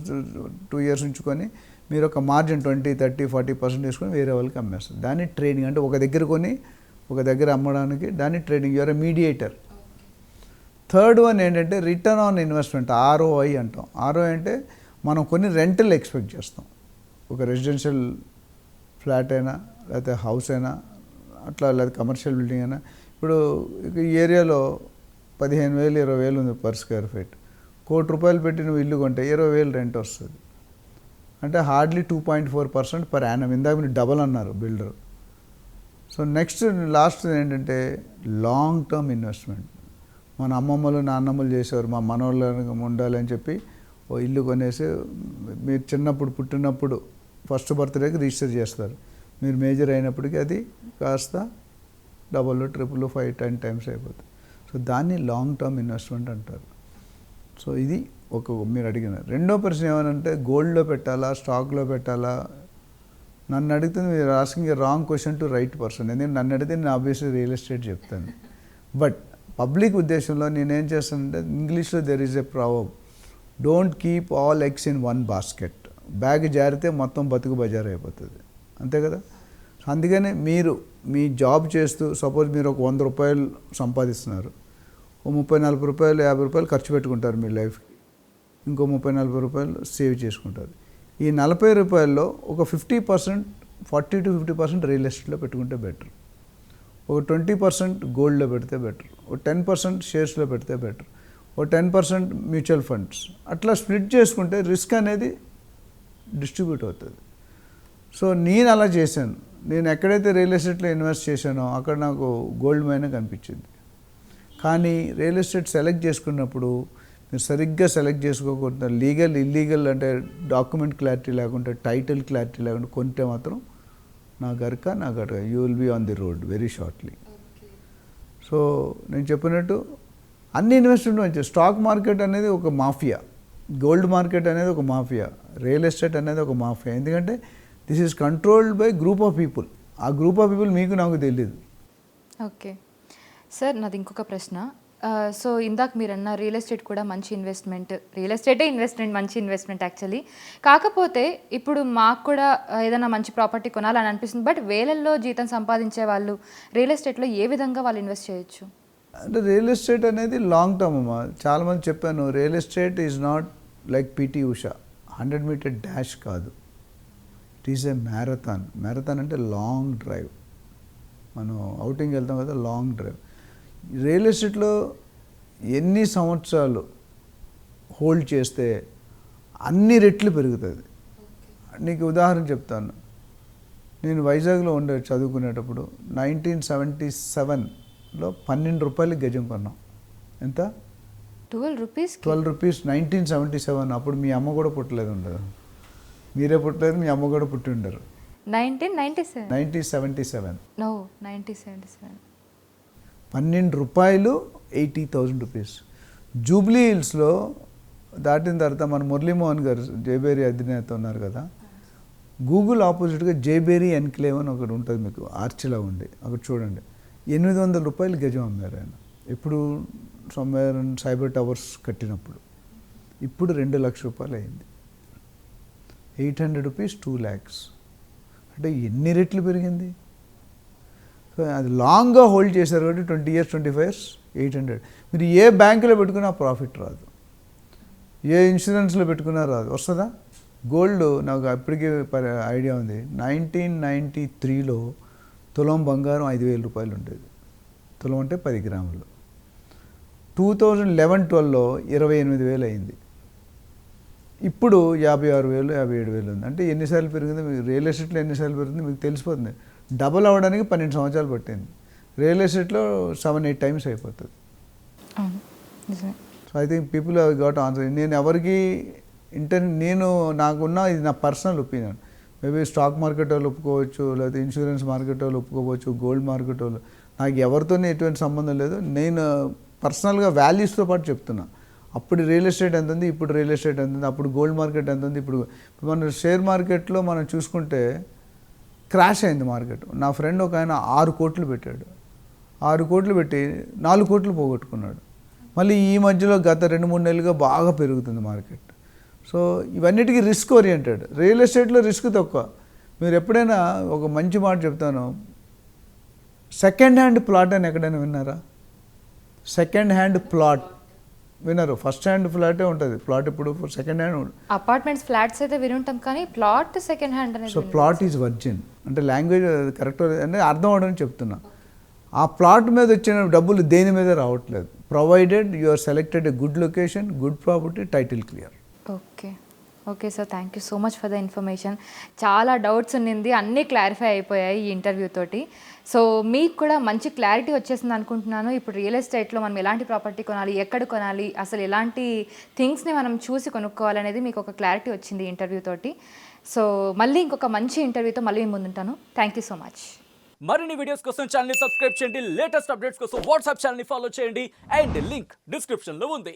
2 years ఉంచుకొని మీరు ఒక మార్జిన్ 20, 30, 40% వేసుకొని వేరే వాళ్ళకి అమ్మేస్తారు. దాన్ని ట్రేడింగ్ అంటే ఒక దగ్గర కొని ఒక దగ్గర అమ్మడానికి, దాన్ని trading. You are a mediator. Third one ఏంటంటే రిటర్న్ ఆన్ ఇన్వెస్ట్మెంట్, ROI అంటాం. ROI అంటే మనం కొన్ని రెంటల్ ఎక్స్పెక్ట్ చేస్తాం. ఒక రెసిడెన్షియల్ ఫ్లాట్ అయినా లేకపోతే హౌస్ అయినా అట్లా, లేదా కమర్షియల్ బిల్డింగ్ అయినా. ఇప్పుడు ఈ ఏరియాలో 15,000 20,000 ఉంది per square feet. ₹1,00,00,000 పెట్టి నువ్వు ఇల్లు కొంటే 20,000 రెంట్ వస్తుంది. అంటే హార్డ్లీ 2.4% per annum. ఇందాక మీరు డబల్ అన్నారు బిల్డర్. సో నెక్స్ట్ లాస్ట్ ఏంటంటే లాంగ్ టర్మ్ ఇన్వెస్ట్మెంట్. మన అమ్మమ్మలు నాన్నమ్మలు చేసేవారు, మా మనవాళ్ళు ఉండాలని చెప్పి ఓ ఇల్లు కొనేసి మీరు చిన్నప్పుడు పుట్టినప్పుడు ఫస్ట్ బర్త్డేకి రిజిస్టర్ చేస్తారు. మీరు మేజర్ అయినప్పటికీ అది కాస్త డబల్, ట్రిపుల్, 5, 10 times అయిపోతుంది. సో దాన్ని లాంగ్ టర్మ్ ఇన్వెస్ట్మెంట్ అంటారు. సో ఇది మీరు అడిగిన రెండో ప్రశ్న ఏమనంటే గోల్డ్లో పెట్టాలా, స్టాక్లో పెట్టాలా. నన్ను అడిగితే మీరు asking a wrong question to right person. ఎందుకంటే నన్ను అడిగితే నేను ఆబ్వియస్లీ రియల్ ఎస్టేట్ చెప్తాను. బట్ పబ్లిక్ ఉద్దేశంలో నేనేం చేస్తానంటే ఇంగ్లీష్లో there is a proverb, don't keep all eggs in one basket. Bag జారితే మొత్తం బతుకు బజారు అయిపోతుంది, అంతే కదా. అందుకనే మీరు మీ జాబ్ చేస్తూ సపోజ్ మీరు ఒక ₹100 సంపాదిస్తున్నారు, ఓ ₹30-40, ₹50 ఖర్చు పెట్టుకుంటారు మీ లైఫ్కి, ఇంకో ₹30-40 సేవ్ చేసుకుంటారు. ఈ ₹40లో ఒక 50%, 40 to 50% రియల్ ఎస్టేట్లో పెట్టుకుంటే బెటర్. ఒక 20% గోల్డ్లో పెడితే బెటర్. ఒక 10% షేర్స్లో పెడితే బెటర్. ఒక 10% మ్యూచువల్ ఫండ్స్. అట్లా స్ప్లిట్ చేసుకుంటే రిస్క్ అనేది డిస్ట్రిబ్యూట్ అవుతుంది. సో నేను అలా చేశాను. నేను ఎక్కడైతే రియల్ ఎస్టేట్లో ఇన్వెస్ట్ చేశానో అక్కడ నాకు గోల్డ్ మైన్ కనిపించింది. కానీ రియల్ ఎస్టేట్ సెలెక్ట్ చేసుకున్నప్పుడు మీరు సరిగ్గా సెలెక్ట్ చేసుకోకుండా లీగల్ ఇల్లీగల్ అంటే డాక్యుమెంట్ క్లారిటీ లేకుండా, టైటిల్ క్లారిటీ లేకుండా కొంటే మాత్రం నా గరక you will be on the road very shortly. So నేను చెప్పినట్టు అన్ని ఇన్వెస్ట్మెంట్ మంచి. స్టాక్ మార్కెట్ అనేది ఒక మాఫియా, గోల్డ్ మార్కెట్ అనేది ఒక మాఫియా, రియల్ ఎస్టేట్ అనేది ఒక మాఫియా. ఎందుకంటే this is controlled by group of people. ఆ గ్రూప్ ఆఫ్ పీపుల్ మీకు నాకు తెలియదు. ఓకే సార్, నాది ఇంకొక ప్రశ్న. సో ఇందాక మీరు అన్న రియల్ ఎస్టేట్ కూడా మంచి ఇన్వెస్ట్మెంట్, రియల్ ఎస్టేటే ఇన్వెస్ట్మెంట్, మంచి ఇన్వెస్ట్మెంట్ యాక్చువల్లీ. కాకపోతే ఇప్పుడు మాకు కూడా ఏదైనా మంచి ప్రాపర్టీ కొనాలని అనిపిస్తుంది, బట్ వేలల్లో జీతం సంపాదించే వాళ్ళు రియల్ ఎస్టేట్లో ఏ విధంగా వాళ్ళు ఇన్వెస్ట్ చేయొచ్చు? అంటే రియల్ ఎస్టేట్ అనేది లాంగ్ టర్మ్ అమ్మా. చాలామంది చెప్పాను, real estate is not like PT Usha, 100 meter dash కాదు. It is a marathon. Marathon అంటే లాంగ్ డ్రైవ్. మనం అవుటింగ్ వెళ్తాం కదా, లాంగ్ డ్రైవ్. రియల్ ఎస్టేట్లో ఎన్ని సంవత్సరాలు హోల్డ్ చేస్తే అన్ని రెట్లు పెరుగుతుంది. నీకు ఉదాహరణ చెప్తాను. నేను వైజాగ్లో చదువుకునేటప్పుడు 1977లో ₹12 గజం కొన్నాం. ఎంత? ₹12. 1977. అప్పుడు మీ అమ్మ కూడా పుట్టలేదు ఉండదు, మీరే పుట్టలేదు, మీ అమ్మ కూడా పుట్టి ఉండరు. 1977. నో, 1977. ₹12, ₹80,000. జూబ్లీ హిల్స్లో దాటిన తర్వాత మన మురళీమోహన్ గారు జేబేరీ అధినేత ఉన్నారు కదా, గూగుల్ ఆపోజిట్గా జేబేరీ ఎన్క్లేవ్ అని ఒకటి ఉంటుంది, మీకు ఆర్చిలా ఉండి అక్కడ చూడండి. ₹800 గజం అమ్మారు ఆయన. ఇప్పుడు సమ్వేర్ సైబర్ టవర్స్ కట్టినప్పుడు. ఇప్పుడు ₹2,00,000 అయింది. ₹800, 2 lakhs. అంటే ఎన్ని రెట్లు పెరిగింది. సో అది లాంగ్గా హోల్డ్ చేశారు కాబట్టి 20 years 25 years 800. మీరు ఏ బ్యాంకులో పెట్టుకున్నా ప్రాఫిట్ రాదు, ఏ ఇన్సూరెన్స్లో పెట్టుకున్నా రాదు. వస్తుందా? గోల్డ్ నాకు అప్పటికే ఐడియా ఉంది. 1993లో తులం బంగారం ₹5,000 ఉండేది. తులం అంటే 10 grams. 2011-12లో 28,000 అయింది. ఇప్పుడు 56,000 57,000 ఉంది. అంటే ఎన్నిసార్లు పెరిగిందో మీకు రియల్ ఎస్టేట్లో ఎన్నిసార్లు పెరిగిందో మీకు తెలిసిపోతుంది. డబుల్ అవ్వడానికి 12 సంవత్సరాలు పట్టింది. రియల్ ఎస్టేట్లో 7-8 టైమ్స్ అయిపోతుంది. అవును, నిజమే. So I think people have got answer. నేను ఎవరికి నాకున్న ఇది నా personal opinion. Maybe stock market వాళ్ళు ఒప్పుకోవచ్చు, లేకపోతే ఇన్సూరెన్స్ మార్కెట్ వాళ్ళు ఒప్పుకోవచ్చు, గోల్డ్ మార్కెట్ వాళ్ళు, నాకు ఎవరితోనే ఎటువంటి సంబంధం లేదు. నేను పర్సనల్గా వాల్యూస్తో పాటు చెప్తున్నా. అప్పుడు రియల్ ఎస్టేట్ ఎంత ఉంది, ఇప్పుడు రియల్ ఎస్టేట్ ఎంత ఉంది, అప్పుడు గోల్డ్ మార్కెట్ ఎంత ఉంది, ఇప్పుడు మన షేర్ మార్కెట్లో మనం చూసుకుంటే క్రాష్ అయింది మార్కెట్. నా ఫ్రెండ్ ఒక ఆయన 6 కోట్లు పెట్టాడు. 6 కోట్లు పెట్టి 4 కోట్లు పోగొట్టుకున్నాడు. మళ్ళీ ఈ మధ్యలో గత 2-3 నెలలుగా బాగా పెరుగుతుంది మార్కెట్. సో ఇవన్నిటికీ రిస్క్ ఓరియంటెడ్. రియల్ ఎస్టేట్లో రిస్క్ తక్కువ. మీరు ఎప్పుడైనా ఒక మంచి మాట చెప్తాను, సెకండ్ హ్యాండ్ ప్లాట్ అని ఎక్కడైనా విన్నారా? సెకండ్ హ్యాండ్ ప్లాట్ వినరు. ఫస్ట్ హ్యాండ్ ఫ్లాటే ఉంటుంది. ప్లాట్ ఇప్పుడు సెకండ్ హ్యాండ్. అపార్ట్మెంట్స్, ఫ్లాట్స్ అయితే వినుంటాం కానీ ప్లాట్ సెకండ్ హ్యాండ్ అనేది. సో ప్లాట్ ఈజ్ వర్జిన్ అంటే లాంగ్వేజ్ కరెక్ట్ అంటే అర్థం అవడానికి చెప్తున్నా. ఆ ప్లాట్ మీద వచ్చిన డబ్బులు దేని మీద రావట్లేదు, provided you are selected a good location, good property, title clear. Okay, okay sir, thank you so much for the information. చాలా డౌట్స్ ఉన్నింది, అన్నీ క్లారిఫై అయిపోయాయి ఈ ఇంటర్వ్యూ తోటి. సో మీకు కూడా మంచి క్లారిటీ వచ్చేసింది అనుకుంటున్నాను. ఇప్పుడు రియల్ ఎస్టేట్లో మనం ఎలాంటి ప్రాపర్టీ కొనాలి, ఎక్కడ కొనాలి, అసలు ఎలాంటి థింగ్స్ని మనం చూసి కొనుక్కోవాలనేది మీకు ఒక క్లారిటీ వచ్చింది ఇంటర్వ్యూ తోటి. సో మళ్ళీ ఇంకొక మంచి ఇంటర్వ్యూతో మళ్ళీ ముందుంటాను. Thank you so much. మరిన్ని వీడియోస్ కోసం ఛానల్ ని సబ్స్క్రైబ్ చేయండి, లేటెస్ట్ అప్డేట్స్ కోసం వాట్సాప్ ఛానల్ ని ఫాలో చేయండి, అండ్ లింక్ డిస్క్రిప్షన్ లో ఉంది.